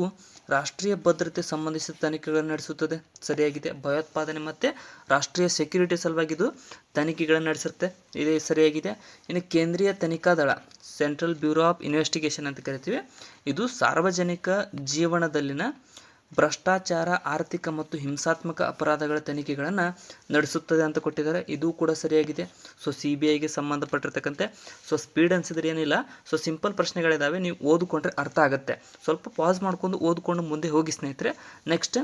ರಾಷ್ಟ್ರೀಯ ಭದ್ರತೆ ಸಂಬಂಧಿಸಿದ ತನಿಖೆಗಳನ್ನು ನಡೆಸುತ್ತದೆ, ಸರಿಯಾಗಿದೆ. ಭಯೋತ್ಪಾದನೆ ಮತ್ತು ರಾಷ್ಟ್ರೀಯ ಸೆಕ್ಯೂರಿಟಿ ಸಲುವಾಗಿ ಇದು ತನಿಖೆಗಳನ್ನು ನಡೆಸುತ್ತೆ, ಇದೇ ಸರಿಯಾಗಿದೆ. ಇನ್ನು ಕೇಂದ್ರೀಯ ತನಿಖಾ ದಳ ಸೆಂಟ್ರಲ್ ಬ್ಯೂರೋ ಆಫ್ ಇನ್ವೆಸ್ಟಿಗೇಷನ್ ಅಂತ ಕರಿತೀವಿ, ಇದು ಸಾರ್ವಜನಿಕ ಜೀವನದಲ್ಲಿನ ಭ್ರಷ್ಟಾಚಾರ, ಆರ್ಥಿಕ ಮತ್ತು ಹಿಂಸಾತ್ಮಕ ಅಪರಾಧಗಳ ತನಿಖೆಗಳನ್ನು ನಡೆಸುತ್ತದೆ ಅಂತ ಕೊಟ್ಟಿದ್ದಾರೆ, ಇದು ಕೂಡ ಸರಿಯಾಗಿದೆ. ಸೊ CBIಗೆ ಸಂಬಂಧಪಟ್ಟಿರ್ತಕ್ಕಂತೆ ಸೊ ಸ್ಪೀಡ್ ಅನ್ಸಿದ್ರೆ ಏನಿಲ್ಲ, ಸೊ ಸಿಂಪಲ್ ಪ್ರಶ್ನೆಗಳಿದ್ದಾವೆ, ನೀವು ಓದಿಕೊಂಡ್ರೆ ಅರ್ಥ ಆಗುತ್ತೆ. ಸ್ವಲ್ಪ ಪಾಸ್ ಮಾಡ್ಕೊಂಡು ಓದ್ಕೊಂಡು ಮುಂದೆ ಹೋಗಿ ಸ್ನೇಹಿತರೆ. ನೆಕ್ಸ್ಟ್,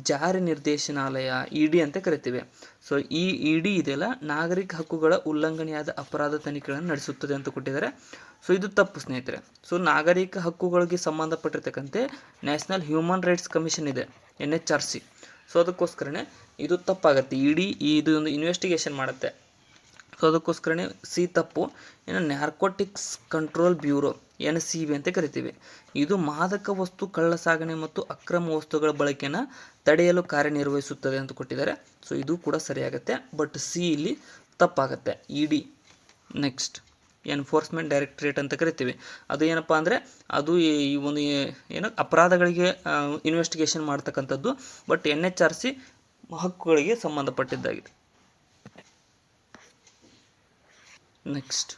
ಜಾರಿ ನಿರ್ದೇಶನಾಲಯ ED ಅಂತ ಕರಿತೀವಿ. ಸೊ ಈ ED ಇದೆಯಲ್ಲ, ನಾಗರಿಕ ಹಕ್ಕುಗಳ ಉಲ್ಲಂಘನೆಯಾದ ಅಪರಾಧ ತನಿಖೆಗಳನ್ನು ನಡೆಸುತ್ತದೆ ಅಂತ ಕೊಟ್ಟಿದ್ದಾರೆ. ಸೊ ಇದು ತಪ್ಪು ಸ್ನೇಹಿತರೆ. ಸೊ ನಾಗರಿಕ ಹಕ್ಕುಗಳಿಗೆ ಸಂಬಂಧಪಟ್ಟಿರ್ತಕ್ಕಂತೆ ನ್ಯಾಷನಲ್ ಹ್ಯೂಮನ್ ರೈಟ್ಸ್ ಕಮಿಷನ್ ಇದೆ, NHRC. ಸೊ ಅದಕ್ಕೋಸ್ಕರನೇ ಇದು ತಪ್ಪಾಗುತ್ತೆ. ED ಇದು ಒಂದು ಇನ್ವೆಸ್ಟಿಗೇಷನ್ ಮಾಡುತ್ತೆ. ಸೊ ಅದಕ್ಕೋಸ್ಕರನೇ ಸಿ ತಪ್ಪು. ಇನ್ನು ನಾರ್ಕೋಟಿಕ್ಸ್ ಕಂಟ್ರೋಲ್ ಬ್ಯೂರೋ NCB ಅಂತ ಕರಿತೀವಿ, ಇದು ಮಾದಕ ವಸ್ತು ಕಳ್ಳ ಸಾಗಣೆ ಮತ್ತು ಅಕ್ರಮ ವಸ್ತುಗಳ ಬಳಕೆಯನ್ನು ತಡೆಯಲು ಕಾರ್ಯನಿರ್ವಹಿಸುತ್ತದೆ ಅಂತ ಕೊಟ್ಟಿದ್ದಾರೆ. ಸೊ ಇದು ಕೂಡ ಸರಿಯಾಗುತ್ತೆ, ಬಟ್ ಸಿ ಇಲ್ಲಿ ತಪ್ಪಾಗುತ್ತೆ, ED. ನೆಕ್ಸ್ಟ್, ಎನ್ಫೋರ್ಸ್ಮೆಂಟ್ ಡೈರೆಕ್ಟರೇಟ್ ಅಂತ ಕರಿತೀವಿ, ಅದು ಏನಪ್ಪ ಅಂದರೆ ಅದು ಈ ಒಂದು ಏನು ಅಪರಾಧಗಳಿಗೆ ಇನ್ವೆಸ್ಟಿಗೇಷನ್ ಮಾಡ್ತಕ್ಕಂಥದ್ದು, ಬಟ್ NHRC ಹಕ್ಕುಗಳಿಗೆ ಸಂಬಂಧಪಟ್ಟಿದ್ದಾಗಿದೆ. ನೆಕ್ಸ್ಟ್,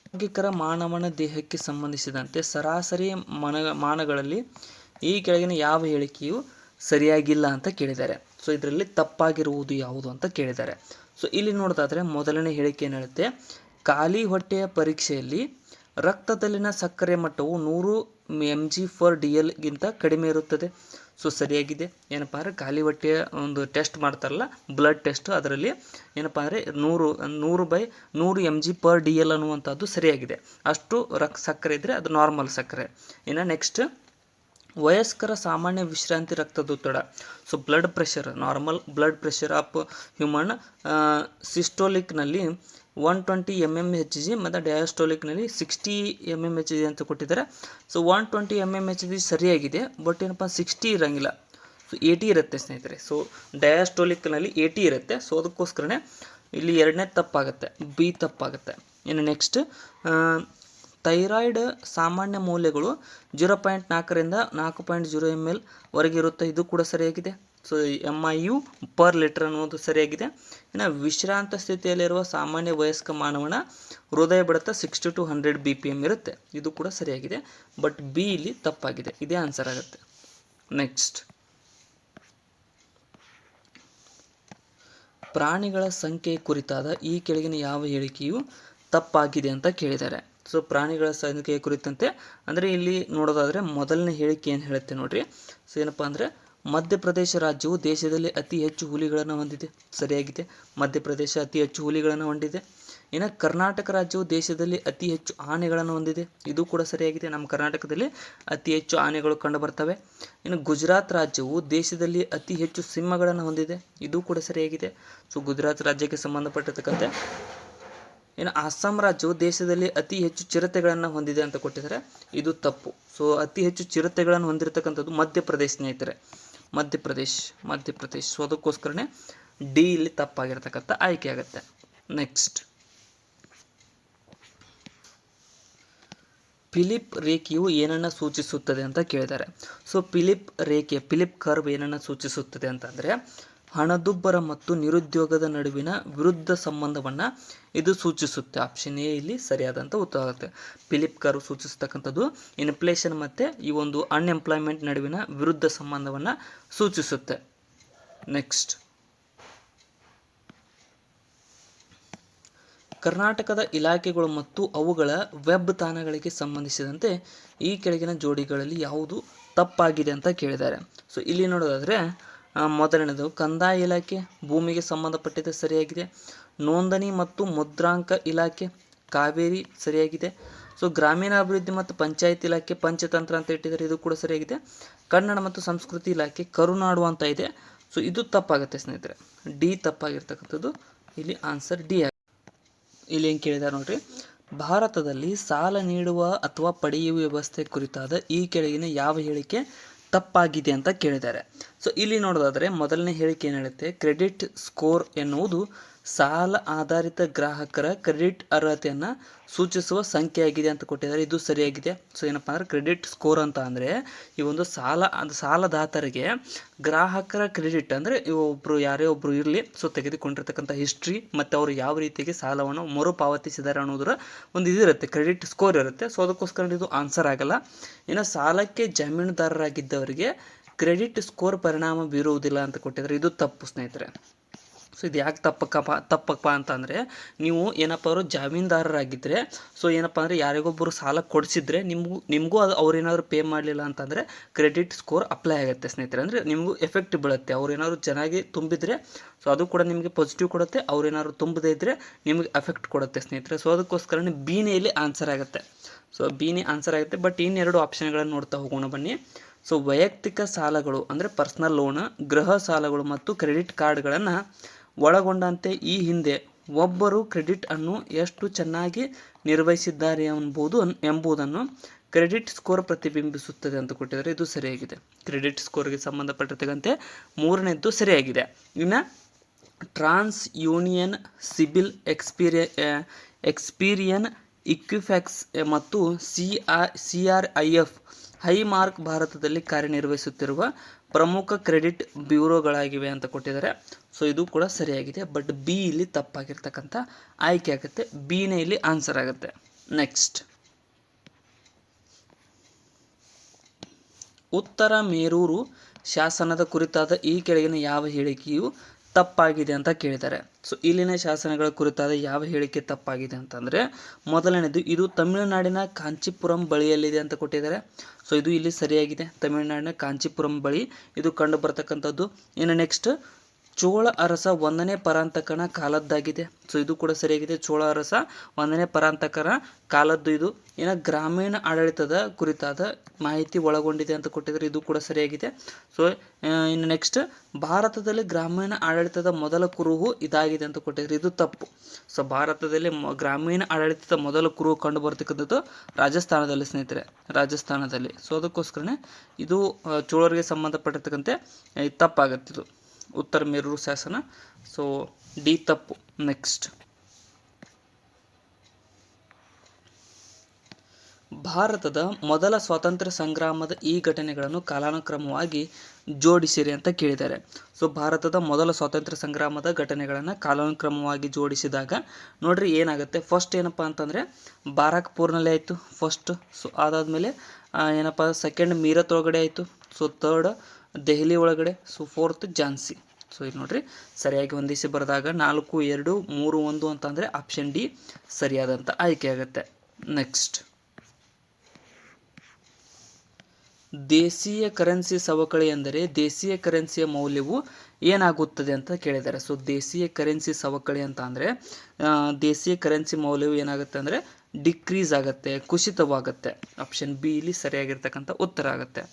ಆರೋಗ್ಯಕರ ಮಾನವನ ದೇಹಕ್ಕೆ ಸಂಬಂಧಿಸಿದಂತೆ ಸರಾಸರಿ ಮಾನಗಳಲ್ಲಿ ಈ ಕೆಳಗಿನ ಯಾವ ಹೇಳಿಕೆಯು ಸರಿಯಾಗಿಲ್ಲ ಅಂತ ಕೇಳಿದ್ದಾರೆ. ಸೊ ಇದರಲ್ಲಿ ತಪ್ಪಾಗಿರುವುದು ಯಾವುದು ಅಂತ ಕೇಳಿದ್ದಾರೆ. ಸೊ ಇಲ್ಲಿ ನೋಡೋದಾದರೆ ಮೊದಲನೇ ಹೇಳಿಕೆ ಏನು ಹೇಳುತ್ತೆ, ಖಾಲಿ ಹೊಟ್ಟೆಯ ಪರೀಕ್ಷೆಯಲ್ಲಿ ರಕ್ತದಲ್ಲಿನ ಸಕ್ಕರೆ ಮಟ್ಟವು 100 mg/dl ಗಿಂತ ಕಡಿಮೆ ಇರುತ್ತದೆ. ಸೊ ಸರಿಯಾಗಿದೆ. ಏನಪ್ಪ ಅಂದರೆ ಖಾಲಿ ಹೊಟ್ಟೆಯ ಒಂದು ಟೆಸ್ಟ್ ಮಾಡ್ತಾರಲ್ಲ, ಬ್ಲಡ್ ಟೆಸ್ಟ್, ಅದರಲ್ಲಿ ಏನಪ್ಪ ಅಂದರೆ 100/100 mg/dl ಅನ್ನುವಂಥದ್ದು ಸರಿಯಾಗಿದೆ. ಅಷ್ಟು ಸಕ್ಕರೆ ಇದ್ದರೆ ಅದು ನಾರ್ಮಲ್ ಸಕ್ಕರೆ. ಇನ್ನು ನೆಕ್ಸ್ಟ್, ವಯಸ್ಕರ ಸಾಮಾನ್ಯ ವಿಶ್ರಾಂತಿ ರಕ್ತದೊತ್ತಡ. So blood pressure, normal blood pressure of human ಸಿಸ್ಟೋಲಿಕ್ನಲ್ಲಿ 120 mmHg ಮತ್ತು ಡಯಾಸ್ಟೋಲಿಕ್ನಲ್ಲಿ 60 mmHg ಅಂತ ಕೊಟ್ಟಿದ್ದಾರೆ. ಸೊ 120 mmHg ಸರಿಯಾಗಿದೆ, ಬಟ್ ಏನಪ್ಪ 60 ಇರೋಂಗಿಲ್ಲ, ಸೊ 80 ಇರುತ್ತೆ ಸ್ನೇಹಿತರೆ. ಸೊ ಡಯಾಸ್ಟೋಲಿಕ್ನಲ್ಲಿ 80 ಇರುತ್ತೆ. ಸೊ ಅದಕ್ಕೋಸ್ಕರನೇ ಇಲ್ಲಿ ಎರಡನೇ ತಪ್ಪಾಗುತ್ತೆ, ಬಿ ತಪ್ಪಾಗುತ್ತೆ. ಇನ್ನು ನೆಕ್ಸ್ಟ್, ಥೈರಾಯ್ಡ್ ಸಾಮಾನ್ಯ ಮೌಲ್ಯಗಳು 0.4ರಿಂದ 4.0 ml ವರೆಗೆ ಇರುತ್ತೆ, ಇದು ಕೂಡ ಸರಿಯಾಗಿದೆ. ಸೊ MIU ಪರ್ ಲೀಟರ್ ಅನ್ನೋದು ಸರಿಯಾಗಿದೆ. ಇನ್ನು ವಿಶ್ರಾಂತ ಸ್ಥಿತಿಯಲ್ಲಿರುವ ಸಾಮಾನ್ಯ ವಯಸ್ಕ ಮಾನವನ ಹೃದಯ ಬಡಿತ 60 to 100 BPM ಇರುತ್ತೆ, ಇದು ಕೂಡ ಸರಿಯಾಗಿದೆ, ಬಟ್ ಬಿ ಇಲ್ಲಿ ತಪ್ಪಾಗಿದೆ, ಇದೇ ಆನ್ಸರ್ ಆಗುತ್ತೆ. ನೆಕ್ಸ್ಟ್, ಪ್ರಾಣಿಗಳ ಸಂಖ್ಯೆ ಕುರಿತಾದ ಈ ಕೆಳಗಿನ ಯಾವ ಹೇಳಿಕೆಯು ತಪ್ಪಾಗಿದೆ ಅಂತ ಕೇಳಿದ್ದಾರೆ. ಸೊ ಪ್ರಾಣಿಗಳ ಸಂಖ್ಯೆಯ ಕುರಿತಂತೆ ಅಂದರೆ ಇಲ್ಲಿ ನೋಡೋದಾದರೆ ಮೊದಲನೇ ಹೇಳಿಕೆ ಏನು ಹೇಳುತ್ತೆ ನೋಡ್ರಿ. ಸೊ ಏನಪ್ಪ ಅಂದರೆ ಮಧ್ಯಪ್ರದೇಶ ರಾಜ್ಯವು ದೇಶದಲ್ಲಿ ಅತಿ ಹೆಚ್ಚು ಹುಲಿಗಳನ್ನು ಹೊಂದಿದೆ. ಸರಿಯಾಗಿದೆ. ಮಧ್ಯಪ್ರದೇಶ ಅತಿ ಹೆಚ್ಚು ಹುಲಿಗಳನ್ನು ಹೊಂದಿದೆ. ಇನ್ನು ಕರ್ನಾಟಕ ರಾಜ್ಯವು ದೇಶದಲ್ಲಿ ಅತಿ ಹೆಚ್ಚು ಆನೆಗಳನ್ನು ಹೊಂದಿದೆ. ಇದು ಕೂಡ ಸರಿಯಾಗಿದೆ. ನಮ್ಮ ಕರ್ನಾಟಕದಲ್ಲಿ ಅತಿ ಹೆಚ್ಚು ಆನೆಗಳು ಕಂಡು ಬರ್ತವೆ. ಇನ್ನು ಗುಜರಾತ್ ರಾಜ್ಯವು ದೇಶದಲ್ಲಿ ಅತಿ ಹೆಚ್ಚು ಸಿಂಹಗಳನ್ನು ಹೊಂದಿದೆ. ಇದು ಕೂಡ ಸರಿಯಾಗಿದೆ. ಸೊ ಗುಜರಾತ್ ರಾಜ್ಯಕ್ಕೆ ಸಂಬಂಧಪಟ್ಟಿರ್ತಕ್ಕಂತೆ. ಇನ್ನು ಅಸ್ಸಾಂ ರಾಜ್ಯವು ದೇಶದಲ್ಲಿ ಅತಿ ಹೆಚ್ಚು ಚಿರತೆಗಳನ್ನು ಹೊಂದಿದೆ ಅಂತ ಕೊಟ್ಟಿದ್ದಾರೆ. ಇದು ತಪ್ಪು. ಸೊ ಅತಿ ಹೆಚ್ಚು ಚಿರತೆಗಳನ್ನು ಹೊಂದಿರತಕ್ಕಂಥದ್ದು ಮಧ್ಯಪ್ರದೇಶ ಸ್ನೇಹಿತರೆ. ಮಧ್ಯಪ್ರದೇಶ್. ಸೊ ಅದಕ್ಕೋಸ್ಕರನೇ ಡಿ ಇಲ್ಲಿ ತಪ್ಪಾಗಿರ್ತಕ್ಕಂಥ ಆಯ್ಕೆ ಆಗುತ್ತೆ. ನೆಕ್ಸ್ಟ್, ಫಿಲಿಪ್ ರೇಖೆಯು ಏನನ್ನು ಸೂಚಿಸುತ್ತದೆ ಅಂತ ಕೇಳಿದ್ದಾರೆ. ಸೊ ಫಿಲಿಪ್ ಕರ್ವ್ ಏನನ್ನು ಸೂಚಿಸುತ್ತದೆ ಅಂತಂದರೆ ಹಣದುಬ್ಬರ ಮತ್ತು ನಿರುದ್ಯೋಗದ ನಡುವಿನ ವಿರುದ್ಧ ಸಂಬಂಧವನ್ನು ಇದು ಸೂಚಿಸುತ್ತೆ. ಆಪ್ಷನ್ ಎ ಇಲ್ಲಿ ಸರಿಯಾದಂಥ ಉತ್ತರ ಆಗುತ್ತೆ. ಫಿಲಿಪ್ ಕರ್ವ್ ಸೂಚಿಸ್ತಕ್ಕಂಥದ್ದು ಇನ್ಫ್ಲೇಷನ್ ಮತ್ತು ಈ ಒಂದು ಅನ್ಎಂಪ್ಲಾಯ್ಮೆಂಟ್ ನಡುವಿನ ವಿರುದ್ಧ ಸಂಬಂಧವನ್ನು ಸೂಚಿಸುತ್ತೆ. ನೆಕ್ಸ್ಟ್, ಕರ್ನಾಟಕದ ಇಲಾಖೆಗಳು ಮತ್ತು ಅವುಗಳ ವೆಬ್ ತಾಣಗಳಿಗೆ ಸಂಬಂಧಿಸಿದಂತೆ ಈ ಕೆಳಗಿನ ಜೋಡಿಗಳಲ್ಲಿ ಯಾವುದು ತಪ್ಪಾಗಿದೆ ಅಂತ ಕೇಳಿದ್ದಾರೆ. ಸೊ ಇಲ್ಲಿ ನೋಡೋದಾದರೆ ಮೊದಲನೇದು ಕಂದಾಯ ಇಲಾಖೆ ಭೂಮಿಗೆ ಸಂಬಂಧಪಟ್ಟಿದೆ, ಸರಿಯಾಗಿದೆ. ನೋಂದಣಿ ಮತ್ತು ಮುದ್ರಾಂಕ ಇಲಾಖೆ ಕಾವೇರಿ, ಸರಿಯಾಗಿದೆ. ಸೊ ಗ್ರಾಮೀಣಾಭಿವೃದ್ಧಿ ಮತ್ತು ಪಂಚಾಯತ್ ಇಲಾಖೆ ಪಂಚತಂತ್ರ ಅಂತ ಇಟ್ಟಿದ್ದಾರೆ, ಇದು ಕೂಡ ಸರಿಯಾಗಿದೆ. ಕನ್ನಡ ಮತ್ತು ಸಂಸ್ಕೃತಿ ಇಲಾಖೆ ಕರುನಾಡು ಅಂತ ಇದೆ. ಸೊ ಇದು ತಪ್ಪಾಗುತ್ತೆ ಸ್ನೇಹಿತರೆ. ಡಿ ತಪ್ಪಾಗಿರ್ತಕ್ಕಂಥದ್ದು ಇಲ್ಲಿ ಆನ್ಸರ್ ಡಿ ಆಗಿದೆ. ಇಲ್ಲಿ ಏನು ಕೇಳಿದ್ದಾರೆ ನೋಡ್ರಿ, ಭಾರತದಲ್ಲಿ ಸಾಲ ನೀಡುವ ಅಥವಾ ಪಡೆಯುವ ವ್ಯವಸ್ಥೆ ಕುರಿತಾದ ಈ ಕೆಳಗಿನ ಯಾವ ಹೇಳಿಕೆ ತಪ್ಪಾಗಿದೆ ಅಂತ ಕೇಳಿದ್ದಾರೆ. ಸೊ ಇಲ್ಲಿ ನೋಡೋದಾದರೆ ಮೊದಲನೇ ಹೇಳಿಕೆ ಏನು ಹೇಳುತ್ತೆ, ಕ್ರೆಡಿಟ್ ಸ್ಕೋರ್ ಎನ್ನುವುದು ಸಾಲ ಆಧಾರಿತ ಗ್ರಾಹಕರ ಕ್ರೆಡಿಟ್ ಅರ್ಹತೆಯನ್ನು ಸೂಚಿಸುವ ಸಂಖ್ಯೆಯಾಗಿದೆ ಅಂತ ಕೊಟ್ಟಿದ್ದಾರೆ. ಇದು ಸರಿಯಾಗಿದೆ. ಸೊ ಏನಪ್ಪ ಅಂದರೆ ಕ್ರೆಡಿಟ್ ಸ್ಕೋರ್ ಅಂತ ಅಂದರೆ ಈ ಒಂದು ಸಾಲದಾತರಿಗೆ ಗ್ರಾಹಕರ ಕ್ರೆಡಿಟ್ ಅಂದರೆ ಯಾರೇ ಒಬ್ಬರು ಇರಲಿ, ಸೊ ತೆಗೆದುಕೊಂಡಿರ್ತಕ್ಕಂಥ ಹಿಸ್ಟ್ರಿ ಮತ್ತು ಅವರು ಯಾವ ರೀತಿಗೆ ಸಾಲವನ್ನು ಮರುಪಾವತಿಸಿದ್ದಾರೆ ಅನ್ನೋದರ ಒಂದು ಇದಿರುತ್ತೆ, ಕ್ರೆಡಿಟ್ ಸ್ಕೋರ್ ಇರುತ್ತೆ. ಸೊ ಅದಕ್ಕೋಸ್ಕರ ಇದು ಆನ್ಸರ್ ಆಗಲ್ಲ. ಇನ್ನು ಸಾಲಕ್ಕೆ ಜಾಮೀನುದಾರರಾಗಿದ್ದವರಿಗೆ ಕ್ರೆಡಿಟ್ ಸ್ಕೋರ್ ಪರಿಣಾಮ ಬೀರುವುದಿಲ್ಲ ಅಂತ ಕೊಟ್ಟಿದ್ದಾರೆ. ಇದು ತಪ್ಪು ಸ್ನೇಹಿತರೆ. ಸೊ ಇದು ಯಾಕೆ ತಪ್ಪಪ್ಪ ಅಂತಂದರೆ ನೀವು ಏನಪ್ಪ ಅವರು ಜಾಮೀನುದಾರರಾಗಿದ್ದರೆ, ಸೊ ಏನಪ್ಪ ಅಂದರೆ ಯಾರಿಗೊಬ್ಬರು ಸಾಲ ಕೊಡಿಸಿದ್ರೆ ನಿಮಗೂ ಅದು ಅವ್ರೇನಾದರೂ ಪೇ ಮಾಡಲಿಲ್ಲ ಅಂತಂದರೆ ಕ್ರೆಡಿಟ್ ಸ್ಕೋರ್ ಅಪ್ಲೈ ಆಗುತ್ತೆ ಸ್ನೇಹಿತರೆ. ಅಂದರೆ ನಿಮಗೂ ಎಫೆಕ್ಟ್ ಬೀಳುತ್ತೆ. ಅವ್ರೇನಾದ್ರು ಚೆನ್ನಾಗಿ ತುಂಬಿದರೆ ಸೊ ಅದು ಕೂಡ ನಿಮಗೆ ಪಾಸಿಟಿವ್ ಕೊಡುತ್ತೆ, ಅವ್ರೇನಾದ್ರು ತುಂಬದೇ ಇದ್ದರೆ ನಿಮಗೆ ಎಫೆಕ್ಟ್ ಕೊಡುತ್ತೆ ಸ್ನೇಹಿತರೆ. ಸೊ ಅದಕ್ಕೋಸ್ಕರ ಬಿನೇ ಇಲ್ಲಿ ಆನ್ಸರ್ ಆಗುತ್ತೆ. ಸೊ ಬಿನೇ ಆನ್ಸರ್ ಆಗುತ್ತೆ. ಬಟ್ ಇನ್ನೆರಡು ಆಪ್ಷನ್ಗಳನ್ನು ನೋಡ್ತಾ ಹೋಗೋಣ ಬನ್ನಿ. ಸೊ ವೈಯಕ್ತಿಕ ಸಾಲಗಳು ಅಂದರೆ ಪರ್ಸ್ನಲ್ ಲೋನ್, ಗೃಹ ಸಾಲಗಳು ಮತ್ತು ಕ್ರೆಡಿಟ್ ಕಾರ್ಡ್ಗಳನ್ನು ಒಳಗೊಂಡಂತೆ ಈ ಹಿಂದೆ ಒಬ್ಬರು ಕ್ರೆಡಿಟ್ ಅನ್ನು ಎಷ್ಟು ಚೆನ್ನಾಗಿ ನಿರ್ವಹಿಸಿದ್ದಾರೆ ಎಂಬುದನ್ನು ಕ್ರೆಡಿಟ್ ಸ್ಕೋರ್ ಪ್ರತಿಬಿಂಬಿಸುತ್ತದೆ ಅಂತ ಕೊಟ್ಟಿದ್ದಾರೆ. ಇದು ಸರಿಯಾಗಿದೆ. ಕ್ರೆಡಿಟ್ ಸ್ಕೋರ್ಗೆ ಸಂಬಂಧಪಟ್ಟಿರ್ತಕ್ಕಂತೆ ಮೂರನೇದ್ದು ಸರಿಯಾಗಿದೆ. ಇನ್ನು ಟ್ರಾನ್ಸ್ ಯೂನಿಯನ್ ಸಿಬಿಲ್ ಎಕ್ಸ್ಪೀರಿಯನ್ ಇಕ್ವಿಫ್ಯಾಕ್ಸ್ ಮತ್ತು CRIF ಹೈ ಮಾರ್ಕ್ ಭಾರತದಲ್ಲಿ ಕಾರ್ಯನಿರ್ವಹಿಸುತ್ತಿರುವ ಪ್ರಮುಖ ಕ್ರೆಡಿಟ್ ಬ್ಯೂರೋಗಳಾಗಿವೆ ಅಂತ ಕೊಟ್ಟಿದ್ದಾರೆ. ಸೊ ಇದು ಕೂಡ ಸರಿಯಾಗಿದೆ. ಬಟ್ ಬಿ ಇಲ್ಲಿ ತಪ್ಪಾಗಿರ್ತಕ್ಕಂಥ ಆಯ್ಕೆ ಆಗುತ್ತೆ. ಬಿನೇ ಇಲ್ಲಿ ಆನ್ಸರ್ ಆಗುತ್ತೆ. ನೆಕ್ಸ್ಟ್, ಉತ್ತರ ಮೇರೂರು ಶಾಸನದ ಕುರಿತಾದ ಈ ಕೆಳಗಿನ ಯಾವ ಹೇಳಿಕೆಯು ತಪ್ಪಾಗಿದೆ ಅಂತ ಕೇಳಿದ್ದಾರೆ. ಸೊ ಇಲ್ಲಿನ ಶಾಸನಗಳ ಕುರಿತಾದ ಯಾವ ಹೇಳಿಕೆ ತಪ್ಪಾಗಿದೆ ಅಂತಂದರೆ ಮೊದಲನೇದು ಇದು ತಮಿಳುನಾಡಿನ ಕಾಂಚೀಪುರಂ ಬಳಿಯಲ್ಲಿದೆ ಅಂತ ಕೊಟ್ಟಿದ್ದಾರೆ. ಸೊ ಇದು ಇಲ್ಲಿ ಸರಿಯಾಗಿದೆ. ತಮಿಳುನಾಡಿನ ಕಾಂಚೀಪುರಂ ಬಳಿ ಇದು ಕಂಡು ಬರ್ತಕ್ಕಂಥದ್ದು. ಇನ್ನು ನೆಕ್ಸ್ಟ್, ಚೋಳ ಅರಸ 1ನೇ ಪರಾಂತಕನ ಕಾಲದ್ದಾಗಿದೆ. ಸೊ ಇದು ಕೂಡ ಸರಿಯಾಗಿದೆ. ಚೋಳ ಅರಸ 1ನೇ ಪರಾಂತಕನ ಕಾಲದ್ದು ಇದು. ಇನ್ನು ಗ್ರಾಮೀಣ ಆಡಳಿತದ ಕುರಿತಾದ ಮಾಹಿತಿ ಒಳಗೊಂಡಿದೆ ಅಂತ ಕೊಟ್ಟಿದ್ದಾರೆ. ಇದು ಕೂಡ ಸರಿಯಾಗಿದೆ. ಸೊ ಇನ್ನು ನೆಕ್ಸ್ಟ್, ಭಾರತದಲ್ಲಿ ಗ್ರಾಮೀಣ ಆಡಳಿತದ ಮೊದಲ ಕುರುಹು ಇದಾಗಿದೆ ಅಂತ ಕೊಟ್ಟಿದ್ದಾರೆ. ಇದು ತಪ್ಪು. ಸೊ ಭಾರತದಲ್ಲಿ ಗ್ರಾಮೀಣ ಆಡಳಿತದ ಮೊದಲ ಕುರುಹು ಕಂಡು ಬರ್ತಕ್ಕಂಥದ್ದು ರಾಜಸ್ಥಾನದಲ್ಲಿ ಸ್ನೇಹಿತರೆ, ರಾಜಸ್ಥಾನದಲ್ಲಿ. ಸೊ ಅದಕ್ಕೋಸ್ಕರನೇ ಇದು ಚೋಳರಿಗೆ ಸಂಬಂಧಪಟ್ಟಿರ್ತಕ್ಕಂತೆ ತಪ್ಪಾಗುತ್ತೆ. ಇದು ಉತ್ತರ ಮೇರೂರು ಶಾಸನ. ಸೊ ಡಿ ತಪ್ಪು. ನೆಕ್ಸ್ಟ್, ಭಾರತದ ಮೊದಲ ಸ್ವಾತಂತ್ರ್ಯ ಸಂಗ್ರಾಮದ ಈ ಘಟನೆಗಳನ್ನು ಕಾಲಾನುಕ್ರಮವಾಗಿ ಜೋಡಿಸಿರಿ ಅಂತ ಕೇಳಿದ್ದಾರೆ. ಸೊ ಭಾರತದ ಮೊದಲ ಸ್ವಾತಂತ್ರ್ಯ ಸಂಗ್ರಾಮದ ಘಟನೆಗಳನ್ನು ಕಾಲಾನುಕ್ರಮವಾಗಿ ಜೋಡಿಸಿದಾಗ ನೋಡ್ರಿ ಏನಾಗುತ್ತೆ. ಫಸ್ಟ್ ಏನಪ್ಪ ಅಂತಂದರೆ ಬಾರಾಕ್ಪುರ್ನಲ್ಲಿ ಆಯಿತು ಫಸ್ಟ್. ಸೊ ಅದಾದಮೇಲೆ ಏನಪ್ಪ ಸೆಕೆಂಡ್ ಮೀರತ್ ಒಳಗಡೆ ಆಯಿತು. ಸೊ ಥರ್ಡ್ ದೆಹಲಿ ಒಳಗಡೆ. So fourth Jhansi. ಸೊ ಇದು ನೋಡ್ರಿ ಸರಿಯಾಗಿ ಹೊಂದಿಸಿ ಬರೆದಾಗ 4, 2, 3, 1 ಅಂತಂದರೆ ಆಪ್ಷನ್ ಡಿ ಸರಿಯಾದಂಥ ಆಯ್ಕೆ ಆಗುತ್ತೆ. ನೆಕ್ಸ್ಟ್, ದೇಶೀಯ ಕರೆನ್ಸಿ ಸವಕಳಿ ಎಂದರೆ ದೇಶೀಯ ಕರೆನ್ಸಿಯ ಮೌಲ್ಯವು ಏನಾಗುತ್ತದೆ ಅಂತ ಕೇಳಿದ್ದಾರೆ. ಸೊ ದೇಶೀಯ ಕರೆನ್ಸಿ ಸವಕಳಿ ಅಂತ ಅಂದರೆ ದೇಶೀಯ ಕರೆನ್ಸಿ ಮೌಲ್ಯವು ಏನಾಗುತ್ತೆ ಅಂದರೆ ಡಿಕ್ರೀಸ್ ಆಗುತ್ತೆ, ಕುಸಿತವಾಗುತ್ತೆ. ಆಪ್ಷನ್ ಬಿ ಇಲ್ಲಿ ಸರಿಯಾಗಿರ್ತಕ್ಕಂಥ ಉತ್ತರ ಆಗುತ್ತೆ.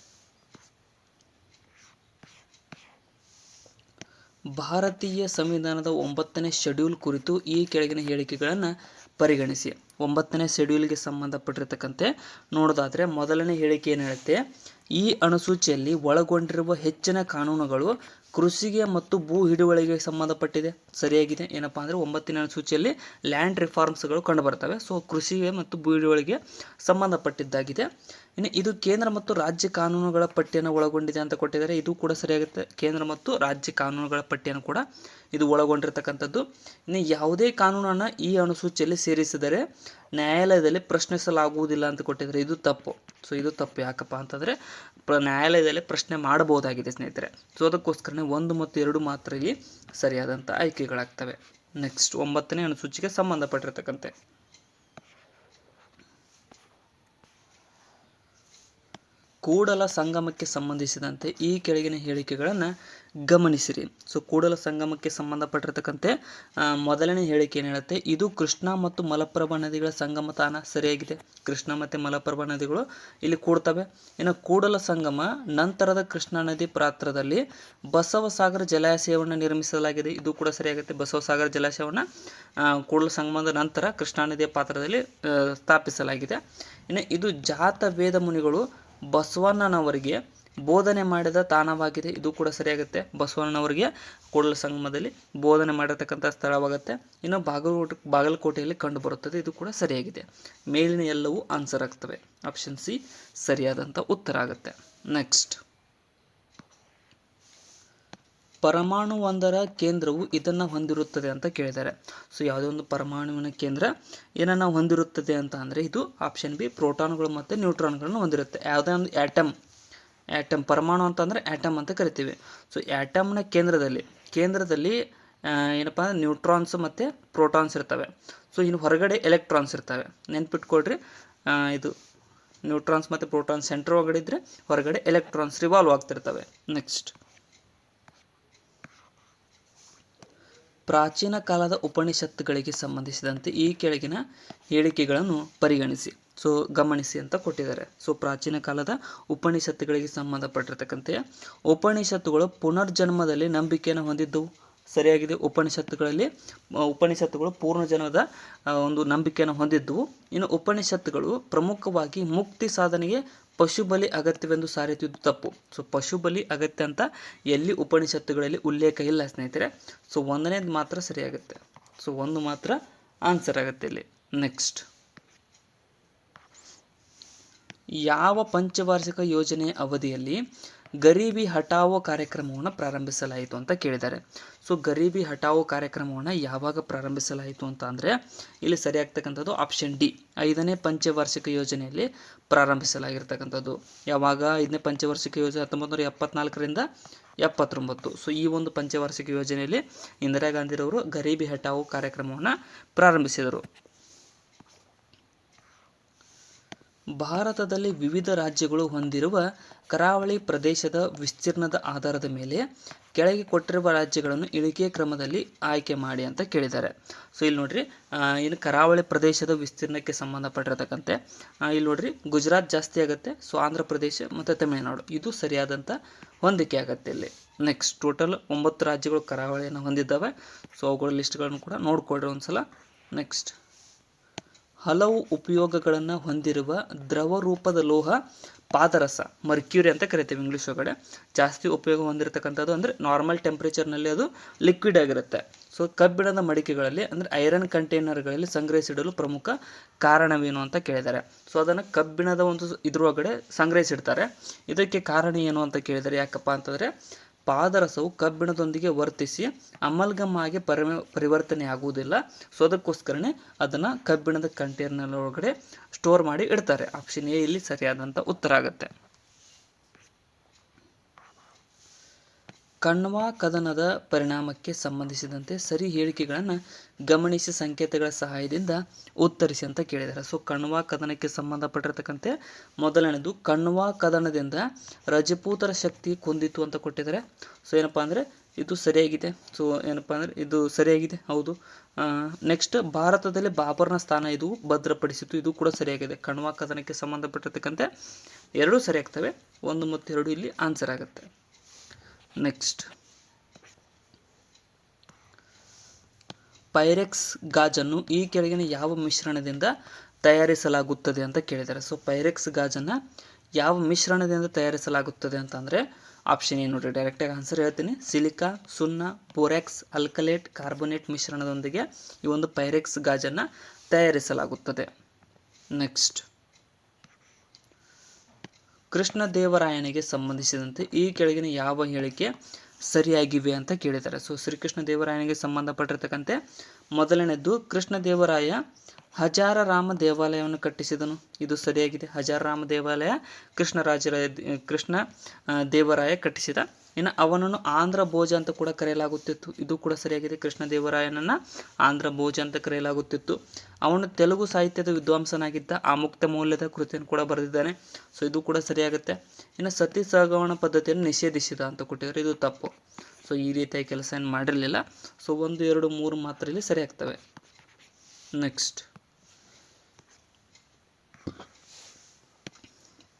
ಭಾರತೀಯ ಸಂವಿಧಾನದ 9ನೇ ಶೆಡ್ಯೂಲ್ ಕುರಿತು ಈ ಕೆಳಗಿನ ಹೇಳಿಕೆಗಳನ್ನು ಪರಿಗಣಿಸಿ. 9ನೇ ಶೆಡ್ಯೂಲ್ಗೆ ಸಂಬಂಧಪಟ್ಟಿರ್ತಕ್ಕಂತೆ ನೋಡೋದಾದರೆ ಮೊದಲನೇ ಹೇಳಿಕೆ ಏನು ಹೇಳುತ್ತೆ, ಈ ಅನುಸೂಚಿಯಲ್ಲಿ ಒಳಗೊಂಡಿರುವ ಹೆಚ್ಚಿನ ಕಾನೂನುಗಳು ಕೃಷಿಗೆ ಮತ್ತು ಭೂ ಹಿಡುವಳಿಗೆ ಸಂಬಂಧಪಟ್ಟಿದೆ. ಸರಿಯಾಗಿದೆ. ಏನಪ್ಪ ಅಂದರೆ 9ನೇ ಅನುಸೂಚಿಯಲ್ಲಿ ಲ್ಯಾಂಡ್ ರಿಫಾರ್ಮ್ಸ್ಗಳು ಕಂಡುಬರ್ತವೆ. ಸೊ ಕೃಷಿಗೆ ಮತ್ತು ಭೂ ಹಿಡುವಳಿಗೆ ಸಂಬಂಧಪಟ್ಟಿದ್ದಾಗಿದೆ. ಇನ್ನು ಇದು ಕೇಂದ್ರ ಮತ್ತು ರಾಜ್ಯ ಕಾನೂನುಗಳ ಪಟ್ಟಿಯನ್ನು ಒಳಗೊಂಡಿದೆ ಅಂತ ಕೊಟ್ಟಿದ್ದಾರೆ. ಇದು ಕೂಡ ಸರಿಯಾಗುತ್ತೆ. ಕೇಂದ್ರ ಮತ್ತು ರಾಜ್ಯ ಕಾನೂನುಗಳ ಪಟ್ಟಿಯನ್ನು ಕೂಡ ಇದು ಒಳಗೊಂಡಿರ್ತಕ್ಕಂಥದ್ದು. ಇನ್ನು ಯಾವುದೇ ಕಾನೂನನ್ನು ಈ ಅನುಸೂಚಿಯಲ್ಲಿ ಸೇರಿಸಿದರೆ ನ್ಯಾಯಾಲಯದಲ್ಲಿ ಪ್ರಶ್ನಿಸಲಾಗುವುದಿಲ್ಲ ಅಂತ ಕೊಟ್ಟಿದ್ದಾರೆ. ಇದು ತಪ್ಪು. ಸೊ ಇದು ತಪ್ಪು. ಯಾಕಪ್ಪ ಅಂತಂದರೆ ನ್ಯಾಯಾಲಯದಲ್ಲಿ ಪ್ರಶ್ನೆ ಮಾಡಬಹುದಾಗಿದೆ ಸ್ನೇಹಿತರೆ. ಸೊ ಅದಕ್ಕೋಸ್ಕರನೇ 1 ಮತ್ತು 2 ಮಾತ್ರ ಇಲ್ಲಿ ಸರಿಯಾದಂಥ ಆಯ್ಕೆಗಳಾಗ್ತವೆ. ನೆಕ್ಸ್ಟ್ 9ನೇ ಅನುಸೂಚಿಗೆ ಸಂಬಂಧಪಟ್ಟಿರ್ತಕ್ಕಂತೆ ಕೂಡಲ ಸಂಗಮಕ್ಕೆ ಸಂಬಂಧಿಸಿದಂತೆ ಈ ಕೆಳಗಿನ ಹೇಳಿಕೆಗಳನ್ನು ಗಮನಿಸಿರಿ. ಸೊ ಕೂಡಲ ಸಂಗಮಕ್ಕೆ ಸಂಬಂಧಪಟ್ಟಿರ್ತಕ್ಕಂತೆ ಮೊದಲನೇ ಹೇಳಿಕೆ ಏನು ಹೇಳುತ್ತೆ, ಇದು ಕೃಷ್ಣ ಮತ್ತು ಮಲಪ್ರಭಾ ನದಿಗಳ ಸಂಗಮ ತಾಣ. ಸರಿಯಾಗಿದೆ. ಕೃಷ್ಣ ಮತ್ತು ಮಲಪ್ರಭಾ ನದಿಗಳು ಇಲ್ಲಿ ಕೂಡ್ತವೆ. ಇನ್ನು ಕೂಡಲ ಸಂಗಮ ನಂತರದ ಕೃಷ್ಣಾ ನದಿ ಪಾತ್ರದಲ್ಲಿ ಬಸವಸಾಗರ ಜಲಾಶಯವನ್ನು ನಿರ್ಮಿಸಲಾಗಿದೆ. ಇದು ಕೂಡ ಸರಿಯಾಗುತ್ತೆ. ಬಸವಸಾಗರ ಜಲಾಶಯವನ್ನು ಕೂಡಲ ಸಂಗಮದ ನಂತರ ಕೃಷ್ಣಾ ನದಿಯ ಪಾತ್ರದಲ್ಲಿ ಸ್ಥಾಪಿಸಲಾಗಿದೆ. ಇನ್ನು ಇದು ಜಾತ ವೇದ ಮುನಿಗಳು ಬಸವಣ್ಣನವರಿಗೆ ಬೋಧನೆ ಮಾಡಿದ ತಾಣವಾಗಿದೆ. ಇದು ಕೂಡ ಸರಿಯಾಗುತ್ತೆ. ಬಸವಣ್ಣನವರಿಗೆ ಕೂಡಲ ಸಂಗಮದಲ್ಲಿ ಬೋಧನೆ ಮಾಡಿರ್ತಕ್ಕಂಥ ಸ್ಥಳವಾಗುತ್ತೆ. ಇನ್ನು ಬಾಗಲಕೋಟೆಯಲ್ಲಿ ಕಂಡುಬರುತ್ತದೆ. ಇದು ಕೂಡ ಸರಿಯಾಗಿದೆ. ಮೇಲಿನ ಎಲ್ಲವೂ ಆನ್ಸರ್ ಆಗ್ತವೆ. ಆಪ್ಷನ್ ಸಿ ಸರಿಯಾದಂಥ ಉತ್ತರ ಆಗುತ್ತೆ. ನೆಕ್ಸ್ಟ್, ಪರಮಾಣುವೊಂದರ ಕೇಂದ್ರವು ಇದನ್ನು ಹೊಂದಿರುತ್ತದೆ ಅಂತ ಕೇಳಿದ್ದಾರೆ. ಸೊ ಯಾವುದೇ ಒಂದು ಪರಮಾಣುವಿನ ಕೇಂದ್ರ ಏನನ್ನು ಹೊಂದಿರುತ್ತದೆ ಅಂತ ಅಂದರೆ ಇದು ಆಪ್ಷನ್ ಬಿ ಪ್ರೋಟಾನ್ಗಳು ಮತ್ತು ನ್ಯೂಟ್ರಾನ್ಗಳನ್ನು ಹೊಂದಿರುತ್ತೆ. ಯಾವುದೇ ಒಂದು ಆ್ಯಟಮ್ ಪರಮಾಣು ಅಂತಂದರೆ ಆ್ಯಟಮ್ ಅಂತ ಕರಿತೀವಿ. ಸೊ ಆ್ಯಟಮ್ನ ಕೇಂದ್ರದಲ್ಲಿ ಏನಪ್ಪ ಅಂದರೆ ನ್ಯೂಟ್ರಾನ್ಸ್ ಮತ್ತು ಪ್ರೋಟಾನ್ಸ್ ಇರ್ತವೆ. ಸೊ ಇನ್ನು ಹೊರಗಡೆ ಎಲೆಕ್ಟ್ರಾನ್ಸ್ ಇರ್ತವೆ. ನೆನ್ಪಿಟ್ಕೊಳ್ರಿ, ಇದು ನ್ಯೂಟ್ರಾನ್ಸ್ ಮತ್ತು ಪ್ರೋಟಾನ್ಸ್ ಸೆಂಟ್ರ್ ಒಳಗಡೆ ಇದ್ದರೆ ಹೊರಗಡೆ ಎಲೆಕ್ಟ್ರಾನ್ಸ್ ರಿವಾಲ್ವ್ ಆಗ್ತಿರ್ತವೆ. ನೆಕ್ಸ್ಟ್, ಪ್ರಾಚೀನ ಕಾಲದ ಉಪನಿಷತ್ತುಗಳಿಗೆ ಸಂಬಂಧಿಸಿದಂತೆ ಈ ಕೆಳಗಿನ ಹೇಳಿಕೆಗಳನ್ನು ಪರಿಗಣಿಸಿ. ಸೊ ಗಮನಿಸಿ ಅಂತ ಕೊಟ್ಟಿದ್ದಾರೆ. ಸೊ ಪ್ರಾಚೀನ ಕಾಲದ ಉಪನಿಷತ್ತುಗಳಿಗೆ ಸಂಬಂಧಪಟ್ಟಿರ್ತಕ್ಕಂತೆ ಉಪನಿಷತ್ತುಗಳು ಪುನರ್ಜನ್ಮದಲ್ಲಿ ನಂಬಿಕೆಯನ್ನು ಹೊಂದಿದ್ದವು. ಸರಿಯಾಗಿದೆ. ಉಪನಿಷತ್ತುಗಳು ಪೂರ್ವಜನ್ಮದ ಒಂದು ನಂಬಿಕೆಯನ್ನು ಹೊಂದಿದ್ದವು. ಇನ್ನು ಉಪನಿಷತ್ತುಗಳು ಪ್ರಮುಖವಾಗಿ ಮುಕ್ತಿ ಸಾಧನೆಗೆ ಪಶುಬಲಿ ಅಗತ್ಯವೆಂದು ಸಾರಿದ್ದು ತಪ್ಪು. ಸೊ ಪಶುಬಲಿ ಅಗತ್ಯ ಅಂತ ಎಲ್ಲಿ ಉಪನಿಷತ್ತುಗಳಲ್ಲಿ ಉಲ್ಲೇಖ ಇಲ್ಲ ಸ್ನೇಹಿತರೆ. ಸೊ 1ನೇದು ಮಾತ್ರ ಸರಿಯಾಗುತ್ತೆ. ಸೊ 1 ಮಾತ್ರ ಆನ್ಸರ್ ಆಗುತ್ತೆ ಇಲ್ಲಿ. ನೆಕ್ಸ್ಟ್, ಯಾವ ಪಂಚವಾರ್ಷಿಕ ಯೋಜನೆಯ ಅವಧಿಯಲ್ಲಿ ಗರೀಬಿ ಹಠಾವೋ ಕಾರ್ಯಕ್ರಮವನ್ನು ಪ್ರಾರಂಭಿಸಲಾಯಿತು ಅಂತ ಕೇಳಿದ್ದಾರೆ. ಸೊ ಗರೀಬಿ ಹಠಾವೋ ಕಾರ್ಯಕ್ರಮವನ್ನು ಯಾವಾಗ ಪ್ರಾರಂಭಿಸಲಾಯಿತು ಅಂತ ಅಂದರೆ ಇಲ್ಲಿ ಸರಿಯಾಗ್ತಕ್ಕಂಥದ್ದು ಆಪ್ಷನ್ ಡಿ 5ನೇ ಪಂಚವಾರ್ಷಿಕ ಯೋಜನೆಯಲ್ಲಿ ಪ್ರಾರಂಭಿಸಲಾಗಿರ್ತಕ್ಕಂಥದ್ದು. ಯಾವಾಗ 5ನೇ ಪಂಚವಾರ್ಷಿಕ ಯೋಜನೆ 1974ರಿಂದ 79. ಸೊ ಈ ಒಂದು ಪಂಚವಾರ್ಷಿಕ ಯೋಜನೆಯಲ್ಲಿ ಇಂದಿರಾ ಗಾಂಧಿರವರು ಗರೀಬಿ ಹಠಾವೋ ಕಾರ್ಯಕ್ರಮವನ್ನು ಪ್ರಾರಂಭಿಸಿದರು. ಭಾರತದಲ್ಲಿ ವಿವಿಧ ರಾಜ್ಯಗಳು ಹೊಂದಿರುವ ಕರಾವಳಿ ಪ್ರದೇಶದ ವಿಸ್ತೀರ್ಣದ ಆಧಾರದ ಮೇಲೆ ಕೆಳಗೆ ಕೊಟ್ಟಿರುವ ರಾಜ್ಯಗಳನ್ನು ಇಳಿಕೆ ಕ್ರಮದಲ್ಲಿ ಆಯ್ಕೆ ಮಾಡಿ ಅಂತ ಕೇಳಿದ್ದಾರೆ. ಸೊ ಇಲ್ಲಿ ನೋಡ್ರಿ, ಇನ್ನು ಕರಾವಳಿ ಪ್ರದೇಶದ ವಿಸ್ತೀರ್ಣಕ್ಕೆ ಸಂಬಂಧಪಟ್ಟಿರ್ತಕ್ಕಂತೆ ಇಲ್ಲಿ ನೋಡ್ರಿ ಗುಜರಾತ್ ಜಾಸ್ತಿ ಆಗುತ್ತೆ. ಸೊ ಆಂಧ್ರ ಪ್ರದೇಶ ಮತ್ತು ತಮಿಳುನಾಡು ಇದು ಸರಿಯಾದಂಥ ಹೊಂದಿಕೆ ಆಗುತ್ತೆ ಇಲ್ಲಿ. ನೆಕ್ಸ್ಟ್, ಟೋಟಲ್ 9 ರಾಜ್ಯಗಳು ಕರಾವಳಿಯನ್ನು ಹೊಂದಿದ್ದಾವೆ. ಸೊ ಅವುಗಳ ಲಿಸ್ಟ್ಗಳನ್ನು ಕೂಡ ನೋಡ್ಕೊಳ್ರಿ ಒಂದ್ಸಲ. ನೆಕ್ಸ್ಟ್, ಹಲವು ಉಪಯೋಗಗಳನ್ನು ಹೊಂದಿರುವ ದ್ರವ ರೂಪದ ಲೋಹ ಪಾದರಸ ಮರ್ಕ್ಯೂರಿ ಅಂತ ಕರಿತೀವಿ ಇಂಗ್ಲೀಷ್ ಒಳಗಡೆ. ಜಾಸ್ತಿ ಉಪಯೋಗ ಹೊಂದಿರತಕ್ಕಂಥದ್ದು ಅಂದರೆ ನಾರ್ಮಲ್ ಟೆಂಪ್ರೇಚರ್ನಲ್ಲಿ ಅದು ಲಿಕ್ವಿಡ್ ಆಗಿರುತ್ತೆ. ಸೊ ಕಬ್ಬಿಣದ ಮಡಿಕೆಗಳಲ್ಲಿ ಅಂದರೆ ಐರನ್ ಕಂಟೈನರ್ಗಳಲ್ಲಿ ಸಂಗ್ರಹಿಸಿಡಲು ಪ್ರಮುಖ ಕಾರಣವೇನು ಅಂತ ಕೇಳಿದ್ದಾರೆ. ಸೊ ಅದನ್ನು ಕಬ್ಬಿಣದ ಒಂದು ಇದ್ರೊಳಗಡೆ ಸಂಗ್ರಹಿಸಿಡ್ತಾರೆ. ಇದಕ್ಕೆ ಕಾರಣ ಏನು ಅಂತ ಕೇಳಿದ್ದಾರೆ. ಯಾಕಪ್ಪ ಅಂತಂದರೆ ಪಾದರಸವು ಕಬ್ಬಿಣದೊಂದಿಗೆ ವರ್ತಿಸಿ ಅಮಲ್ಗಮ್ ಆಗಿ ಪರಿವರ್ತನೆ ಆಗುವುದಿಲ್ಲ. ಸೊ ಅದಕ್ಕೋಸ್ಕರನೇ ಅದನ್ನು ಕಬ್ಬಿಣದ ಕಂಟೈನರ್ ಒಳಗಡೆ ಸ್ಟೋರ್ ಮಾಡಿ ಇಡ್ತಾರೆ. ಆಪ್ಷನ್ ಎ ಇಲ್ಲಿ ಸರಿಯಾದಂಥ ಉತ್ತರ ಆಗುತ್ತೆ. ಕಣ್ವಾ ಕದನದ ಪರಿಣಾಮಕ್ಕೆ ಸಂಬಂಧಿಸಿದಂತೆ ಸರಿ ಹೇಳಿಕೆಗಳನ್ನು ಗಮನಿಸಿ ಸಂಕೇತಗಳ ಸಹಾಯದಿಂದ ಉತ್ತರಿಸಿ ಅಂತ ಕೇಳಿದ್ದಾರೆ. ಸೊ ಕಣ್ವಾ ಕದನಕ್ಕೆ ಸಂಬಂಧಪಟ್ಟಿರ್ತಕ್ಕಂತೆ ಮೊದಲನೇದು, ಕಣ್ವಾ ಕದನದಿಂದ ರಜಪೂತರ ಶಕ್ತಿ ಕುಂದಿತು ಅಂತ ಕೊಟ್ಟಿದ್ದಾರೆ. ಸೊ ಏನಪ್ಪ ಅಂದರೆ ಇದು ಸರಿಯಾಗಿದೆ. ಸೊ ಏನಪ್ಪ ಅಂದರೆ ಇದು ಸರಿಯಾಗಿದೆ, ಹೌದು. ನೆಕ್ಸ್ಟ್, ಭಾರತದಲ್ಲಿ ಬಾಬರ್ನ ಸ್ಥಾನ ಇದು ಭದ್ರಪಡಿಸಿತು, ಇದು ಕೂಡ ಸರಿಯಾಗಿದೆ. ಕಣ್ವಾ ಕದನಕ್ಕೆ ಸಂಬಂಧಪಟ್ಟಿರ್ತಕ್ಕಂತೆ ಎರಡೂ ಸರಿಯಾಗ್ತವೆ, 1 ಮತ್ತು 2 ಇಲ್ಲಿ ಆನ್ಸರ್ ಆಗುತ್ತೆ. ನೆಕ್ಸ್ಟ್, ಪೈರೆಕ್ಸ್ ಗಾಜನ್ನು ಈ ಕೆಳಗಿನ ಯಾವ ಮಿಶ್ರಣದಿಂದ ತಯಾರಿಸಲಾಗುತ್ತದೆ ಅಂತ ಕೇಳಿದ್ದಾರೆ. ಸೊ ಪೈರೆಕ್ಸ್ ಗಾಜನ್ನು ಯಾವ ಮಿಶ್ರಣದಿಂದ ತಯಾರಿಸಲಾಗುತ್ತದೆ ಅಂತಂದರೆ ಆಪ್ಷನ್ ಏನು ನೋಡಿರಿ, ಡೈರೆಕ್ಟಾಗಿ ಆನ್ಸರ್ ಹೇಳ್ತೀನಿ. ಸಿಲಿಕಾ, ಸುಣ್ಣ, ಬೋರಾಕ್ಸ್, ಆಲ್ಕಲೇಟ್, ಕಾರ್ಬೋನೇಟ್ ಮಿಶ್ರಣದೊಂದಿಗೆ ಈ ಒಂದು ಪೈರೆಕ್ಸ್ ಗಾಜನ್ನು ತಯಾರಿಸಲಾಗುತ್ತದೆ. ನೆಕ್ಸ್ಟ್, ಕೃಷ್ಣದೇವರಾಯನಿಗೆ ಸಂಬಂಧಿಸಿದಂತೆ ಈ ಕೆಳಗಿನ ಯಾವ ಹೇಳಿಕೆ ಸರಿಯಾಗಿವೆ ಅಂತ ಕೇಳಿದ್ದಾರೆ. ಸೊ ಶ್ರೀಕೃಷ್ಣ ದೇವರಾಯನಿಗೆ ಸಂಬಂಧಪಟ್ಟಿರ್ತಕ್ಕಂತೆ ಮೊದಲನೇದ್ದು, ಕೃಷ್ಣದೇವರಾಯ ಹಜಾರರಾಮ ದೇವಾಲಯವನ್ನು ಕಟ್ಟಿಸಿದನು, ಇದು ಸರಿಯಾಗಿದೆ. ಹಜಾರರಾಮ ದೇವಾಲಯ ಕೃಷ್ಣ ದೇವರಾಯ ಕಟ್ಟಿಸಿದ. ಇನ್ನು ಅವನನ್ನು ಆಂಧ್ರ ಭೋಜ ಅಂತ ಕೂಡ ಕರೆಯಲಾಗುತ್ತಿತ್ತು, ಇದು ಕೂಡ ಸರಿಯಾಗಿದೆ. ಕೃಷ್ಣದೇವರಾಯನನ್ನು ಆಂಧ್ರ ಭೋಜ ಅಂತ ಕರೆಯಲಾಗುತ್ತಿತ್ತು. ಅವನು ತೆಲುಗು ಸಾಹಿತ್ಯದ ವಿದ್ವಾಂಸನಾಗಿದ್ದ. ಆಮುಕ್ತ ಮೌಲ್ಯದ ಕೃತಿಯನ್ನು ಕೂಡ ಬರೆದಿದ್ದಾನೆ, ಸೊ ಇದು ಕೂಡ ಸರಿಯಾಗುತ್ತೆ. ಇನ್ನು ಸತಿ ಸಹಗಮನ ಪದ್ಧತಿಯನ್ನು ನಿಷೇಧಿಸಿದ ಅಂತ ಕೊಟ್ಟಿದ್ದಾರೆ, ಇದು ತಪ್ಪು. ಸೊ ಈ ರೀತಿಯ ಕೆಲಸ ಏನು ಮಾಡಿರಲಿಲ್ಲ. ಸೊ 1, 2, 3 ಮಾತ್ರ ಇಲ್ಲಿ ಸರಿಯಾಗ್ತವೆ. ನೆಕ್ಸ್ಟ್,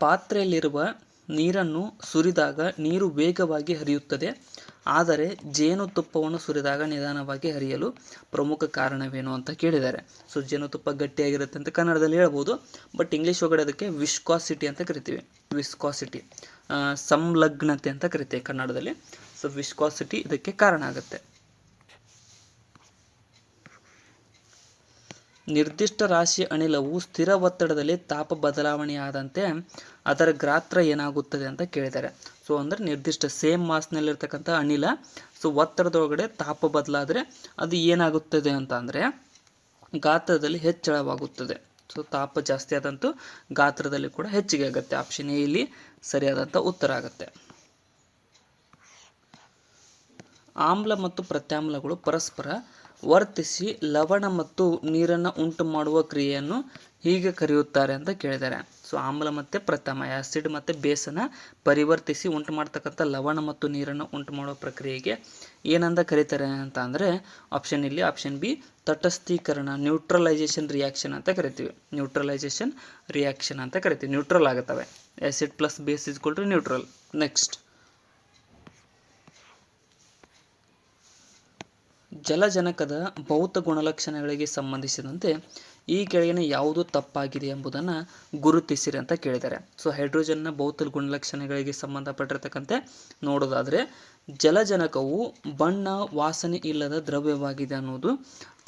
ಪಾತ್ರೆಯಲ್ಲಿರುವ ನೀರನ್ನು ಸುರಿದಾಗ ನೀರು ವೇಗವಾಗಿ ಹರಿಯುತ್ತದೆ, ಆದರೆ ಜೇನುತುಪ್ಪವನ್ನು ಸುರಿದಾಗ ನಿಧಾನವಾಗಿ ಹರಿಯಲು ಪ್ರಮುಖ ಕಾರಣವೇನು ಅಂತ ಕೇಳಿದ್ದಾರೆ. ಸೊ ಜೇನುತುಪ್ಪ ಗಟ್ಟಿಯಾಗಿರುತ್ತೆ ಅಂತ ಕನ್ನಡದಲ್ಲಿ ಹೇಳ್ಬೋದು, ಬಟ್ ಇಂಗ್ಲೀಷ್ ಒಳಗಡೆ ಅದಕ್ಕೆ ವಿಸ್ಕಾಸಿಟಿ ಅಂತ ಕರಿತೀವಿ. ವಿಸ್ಕಾಸಿಟಿ, ಸಂಲಗ್ನತೆ ಅಂತ ಕರಿತೀವಿ ಕನ್ನಡದಲ್ಲಿ. ಸೊ ವಿಸ್ಕಾಸಿಟಿ ಇದಕ್ಕೆ ಕಾರಣ ಆಗುತ್ತೆ. ನಿರ್ದಿಷ್ಟ ರಾಶಿಯ ಅನಿಲವು ಸ್ಥಿರ ಒತ್ತಡದಲ್ಲಿ ತಾಪ ಬದಲಾವಣೆಯಾದಂತೆ ಅದರ ಗಾತ್ರ ಏನಾಗುತ್ತದೆ ಅಂತ ಕೇಳಿದ್ದಾರೆ. ಸೊ ಅಂದರೆ ನಿರ್ದಿಷ್ಟ ಸೇಮ್ ಮಾಸ್ನಲ್ಲಿರ್ತಕ್ಕಂಥ ಅನಿಲ, ಸೊ ಒತ್ತಡದೊಳಗಡೆ ತಾಪ ಬದಲಾದರೆ ಅದು ಏನಾಗುತ್ತದೆ ಅಂತ ಅಂದರೆ ಗಾತ್ರದಲ್ಲಿ ಹೆಚ್ಚಳವಾಗುತ್ತದೆ. ಸೊ ತಾಪ ಜಾಸ್ತಿ ಆದಂತೂ ಗಾತ್ರದಲ್ಲಿ ಕೂಡ ಹೆಚ್ಚಿಗೆ ಆಗುತ್ತೆ. ಆಪ್ಷನ್ ಎ ಇಲ್ಲಿ ಸರಿಯಾದಂಥ ಉತ್ತರ ಆಗುತ್ತೆ. ಆಮ್ಲ ಮತ್ತು ಪ್ರತ್ಯಾಮ್ಲಗಳು ಪರಸ್ಪರ ವರ್ತಿಸಿ ಲವಣ ಮತ್ತು ನೀರನ್ನು ಉಂಟು ಮಾಡುವ ಕ್ರಿಯೆಯನ್ನು ಹೀಗೆ ಕರೆಯುತ್ತಾರೆ ಅಂತ ಕೇಳಿದ್ದಾರೆ. ಸೊ ಆಮ್ಲ ಮತ್ತು ಪ್ರತ್ಯಾಮ್ಲ, ಆ್ಯಸಿಡ್ ಮತ್ತು ಬೇಸನ್ನು ಪರಿವರ್ತಿಸಿ ಉಂಟು ಮಾಡ್ತಕ್ಕಂಥ ಲವಣ ಮತ್ತು ನೀರನ್ನು ಉಂಟು ಮಾಡುವ ಪ್ರಕ್ರಿಯೆಗೆ ಏನಂತ ಕರೀತಾರೆ ಅಂತ ಅಂದರೆ ಆಪ್ಷನ್ ಇಲ್ಲಿ ಆಪ್ಷನ್ ಬಿ, ತಟಸ್ಥೀಕರಣ, ನ್ಯೂಟ್ರಲೈಸೇಷನ್ ರಿಯಾಕ್ಷನ್ ಅಂತ ಕರಿತೀವಿ. ನ್ಯೂಟ್ರಲೈಸೇಷನ್ ರಿಯಾಕ್ಷನ್ ಅಂತ ಕರಿತೀವಿ. ನ್ಯೂಟ್ರಲ್ ಆಗುತ್ತವೆ, acid plus base is equal to neutral. Next, ಜಲಜನಕದ ಭೌತ ಗುಣಲಕ್ಷಣಗಳಿಗೆ ಸಂಬಂಧಿಸಿದಂತೆ ಈ ಕೆಳಗಿನ ಯಾವುದು ತಪ್ಪಾಗಿದೆ ಎಂಬುದನ್ನು ಗುರುತಿಸಿರಿ ಅಂತ ಕೇಳಿದ್ದಾರೆ. ಸೊ ಹೈಡ್ರೋಜನ್ನ ಭೌತ ಗುಣಲಕ್ಷಣಗಳಿಗೆ ಸಂಬಂಧಪಟ್ಟಿರ್ತಕ್ಕಂತೆ ನೋಡೋದಾದರೆ ಜಲಜನಕವು ಬಣ್ಣ ವಾಸನೆ ಇಲ್ಲದ ದ್ರವ್ಯವಾಗಿದೆ ಅನ್ನೋದು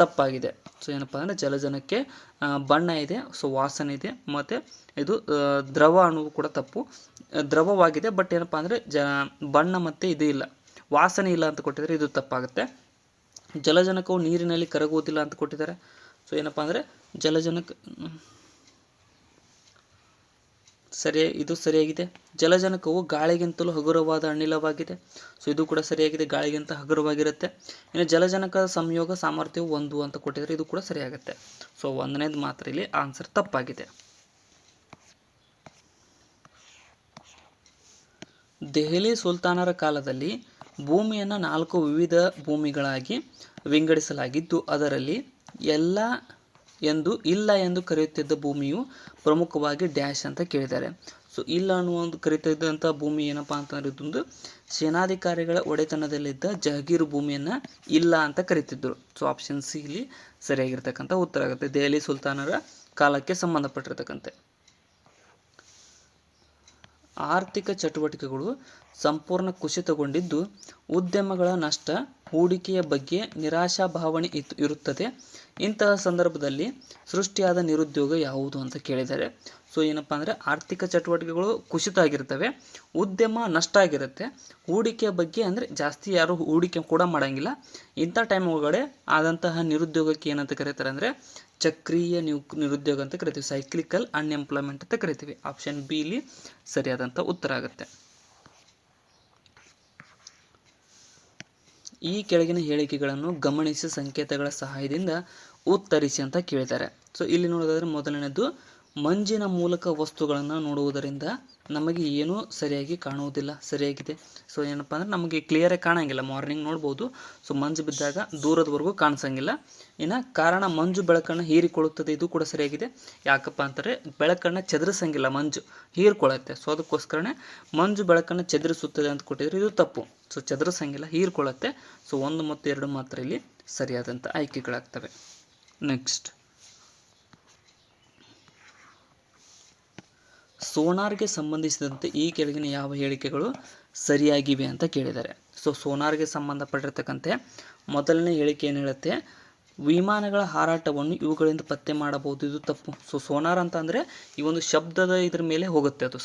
ತಪ್ಪಾಗಿದೆ. ಸೊ ಏನಪ್ಪ ಅಂದರೆ ಜಲಜನಕ್ಕೆ ಬಣ್ಣ ಇದೆ, ಸೊ ವಾಸನೆ ಇದೆ, ಮತ್ತು ಇದು ದ್ರವ ಅನ್ನೋದು ಕೂಡ ತಪ್ಪು. ದ್ರವವಾಗಿದೆ, ಬಟ್ ಏನಪ್ಪ ಅಂದರೆ ಬಣ್ಣ ಮತ್ತು ಇದು ಇಲ್ಲ, ವಾಸನೆ ಇಲ್ಲ ಅಂತ ಕೊಟ್ಟಿದ್ದಾರೆ, ಇದು ತಪ್ಪಾಗುತ್ತೆ. ಜಲಜನಕವು ನೀರಿನಲ್ಲಿ ಕರಗುವುದಿಲ್ಲ ಅಂತ ಕೊಟ್ಟಿದ್ದಾರೆ. ಸೊ ಏನಪ್ಪ ಅಂದರೆ ಜಲಜನಕ ಇದು ಸರಿಯಾಗಿದೆ. ಜಲಜನಕವು ಗಾಳಿಗಿಂತಲೂ ಹಗುರವಾದ ಅನಿಲವಾಗಿದೆ. ಸೊ ಇದು ಕೂಡ ಸರಿಯಾಗಿದೆ, ಗಾಳಿಗಿಂತ ಹಗುರವಾಗಿರುತ್ತೆ. ಇನ್ನು ಜಲಜನಕದ ಸಂಯೋಗ ಸಾಮರ್ಥ್ಯವು 1 ಅಂತ ಕೊಟ್ಟಿದ್ದಾರೆ, ಇದು ಕೂಡ ಸರಿಯಾಗುತ್ತೆ. ಸೊ 1ನೇದು ಮಾತ್ರ ಇಲ್ಲಿ ಆನ್ಸರ್ ತಪ್ಪಾಗಿದೆ. ದೆಹಲಿ ಸುಲ್ತಾನರ ಕಾಲದಲ್ಲಿ ಭೂಮಿಯನ್ನು 4 ವಿವಿಧ ಭೂಮಿಗಳಾಗಿ ವಿಂಗಡಿಸಲಾಗಿದ್ದು ಅದರಲ್ಲಿ ಇಲ್ಲ ಎಂದು ಕರೆಯುತ್ತಿದ್ದ ಭೂಮಿಯು ಪ್ರಮುಖವಾಗಿ ಡ್ಯಾಶ್ ಅಂತ ಕೇಳಿದ್ದಾರೆ. ಸೊ ಇಲ್ಲ ಅನ್ನುವ ಒಂದು ಕರೀತಿದ್ದಂಥ ಭೂಮಿ ಏನಪ್ಪ ಅಂತಂದ್ರೆ ಇದೊಂದು ಸೇನಾಧಿಕಾರಿಗಳ ಒಡೆತನದಲ್ಲಿದ್ದ ಜಹಗೀರು ಭೂಮಿಯನ್ನು ಇಲ್ಲ ಅಂತ ಕರೀತಿದ್ರು. ಸೊ ಆಪ್ಷನ್ ಸಿ ಇಲ್ಲಿ ಸರಿಯಾಗಿರ್ತಕ್ಕಂಥ ಉತ್ತರ ಆಗುತ್ತೆ, ದೆಹಲಿ ಸುಲ್ತಾನರ ಕಾಲಕ್ಕೆ ಸಂಬಂಧಪಟ್ಟಿರ್ತಕ್ಕಂತೆ. ಆರ್ಥಿಕ ಚಟುವಟಿಕೆಗಳು ಸಂಪೂರ್ಣ ಕುಸಿತಗೊಂಡಿದ್ದು ಉದ್ಯಮಗಳ ನಷ್ಟ, ಹೂಡಿಕೆಯ ಬಗ್ಗೆ ನಿರಾಶಾಭಾವನೆ ಇರುತ್ತದೆ. ಇಂತಹ ಸಂದರ್ಭದಲ್ಲಿ ಸೃಷ್ಟಿಯಾದ ನಿರುದ್ಯೋಗ ಯಾವುದು ಅಂತ ಕೇಳಿದ್ದಾರೆ. ಸೊ ಏನಪ್ಪ ಅಂದರೆ ಆರ್ಥಿಕ ಚಟುವಟಿಕೆಗಳು ಕುಸಿತ ಆಗಿರ್ತವೆ, ಉದ್ಯಮ ನಷ್ಟ ಆಗಿರುತ್ತೆ, ಹೂಡಿಕೆಯ ಬಗ್ಗೆ ಅಂದರೆ ಜಾಸ್ತಿ ಯಾರು ಹೂಡಿಕೆ ಕೂಡ ಮಾಡೋಂಗಿಲ್ಲ. ಇಂಥ ಟೈಮ್ ಒಳಗಡೆ ಆದಂತಹ ನಿರುದ್ಯೋಗಕ್ಕೆ ಏನಂತ ಕರೀತಾರೆ ಅಂದರೆ ಚಕ್ರೀಯ ನಿರುದ್ಯೋಗ ಅಂತ ಕರಿತೀವಿ, ಸೈಕ್ಲಿಕಲ್ ಅನ್ಎಂಪ್ಲಾಯ್ಮೆಂಟ್ ಅಂತ ಕರಿತೀವಿ. ಆಪ್ಷನ್ ಬಿ ಇಲ್ಲಿ ಸರಿಯಾದಂಥ ಉತ್ತರ ಆಗುತ್ತೆ. ಈ ಕೆಳಗಿನ ಹೇಳಿಕೆಗಳನ್ನು ಗಮನಿಸಿ ಸಂಕೇತಗಳ ಸಹಾಯದಿಂದ ಉತ್ತರಿಸಿ ಅಂತ ಕೇಳಿದ್ದಾರೆ. ಸೊ ಇಲ್ಲಿ ನೋಡೋದಾದ್ರೆ ಮೊದಲನೇದು, ಮಂಜಿನ ಮೂಲಕ ವಸ್ತುಗಳನ್ನು ನೋಡುವುದರಿಂದ ನಮಗೆ ಏನೂ ಸರಿಯಾಗಿ ಕಾಣುವುದಿಲ್ಲ. ಸರಿಯಾಗಿದೆ. ಸೊ ಏನಪ್ಪ ಅಂದರೆ ನಮಗೆ ಕ್ಲಿಯರಾಗಿ ಕಾಣಂಗಿಲ್ಲ. ಮಾರ್ನಿಂಗ್ ನೋಡ್ಬೋದು. ಸೊ ಮಂಜು ಬಿದ್ದಾಗ ದೂರದವರೆಗೂ ಕಾಣಿಸಂಗಿಲ್ಲ. ಇನ್ನು ಕಾರಣ ಮಂಜು ಬೆಳಕನ್ನು ಹೀರಿಕೊಳ್ಳುತ್ತದೆ. ಇದು ಕೂಡ ಸರಿಯಾಗಿದೆ. ಯಾಕಪ್ಪ ಅಂತಾರೆ ಬೆಳಕನ್ನು ಚದುರಿಸಂಗಿಲ್ಲ, ಮಂಜು ಹೀರ್ಕೊಳ್ಳುತ್ತೆ. ಸೊ ಅದಕ್ಕೋಸ್ಕರನೇ ಮಂಜು ಬೆಳಕನ್ನು ಚದುರಿಸುತ್ತದೆ ಅಂತ ಕೊಟ್ಟಿದ್ರೆ ಇದು ತಪ್ಪು. ಸೊ ಚದುರಿಸಂಗಿಲ್ಲ, ಹೀರ್ಕೊಳ್ಳುತ್ತೆ. ಸೊ 1 ಮತ್ತು 2 ಮಾತ್ರ ಇಲ್ಲಿ ಸರಿಯಾದಂಥ ಆಯ್ಕೆಗಳಾಗ್ತವೆ. ನೆಕ್ಸ್ಟ್, ಸೋನಾರ್ಗೆ ಸಂಬಂಧಿಸಿದಂತೆ ಈ ಕೆಳಗಿನ ಯಾವ ಹೇಳಿಕೆಗಳು ಸರಿಯಾಗಿವೆ ಅಂತ ಕೇಳಿದ್ದಾರೆ. ಸೊ ಸೋನಾರ್ಗೆ ಸಂಬಂಧಪಟ್ಟಿರ್ತಕ್ಕಂತೆ ಮೊದಲನೇ ಹೇಳಿಕೆ ಏನು ಹೇಳುತ್ತೆ, ವಿಮಾನಗಳ ಹಾರಾಟವನ್ನು ಇವುಗಳಿಂದ ಪತ್ತೆ ಮಾಡಬಹುದು. ಇದು ತಪ್ಪು. ಸೊ ಸೋನಾರ್ ಅಂತ ಅಂದರೆ ಈ ಒಂದು ಶಬ್ದದ ಇದ್ರ ಮೇಲೆ ಹೋಗುತ್ತೆ. ಅದು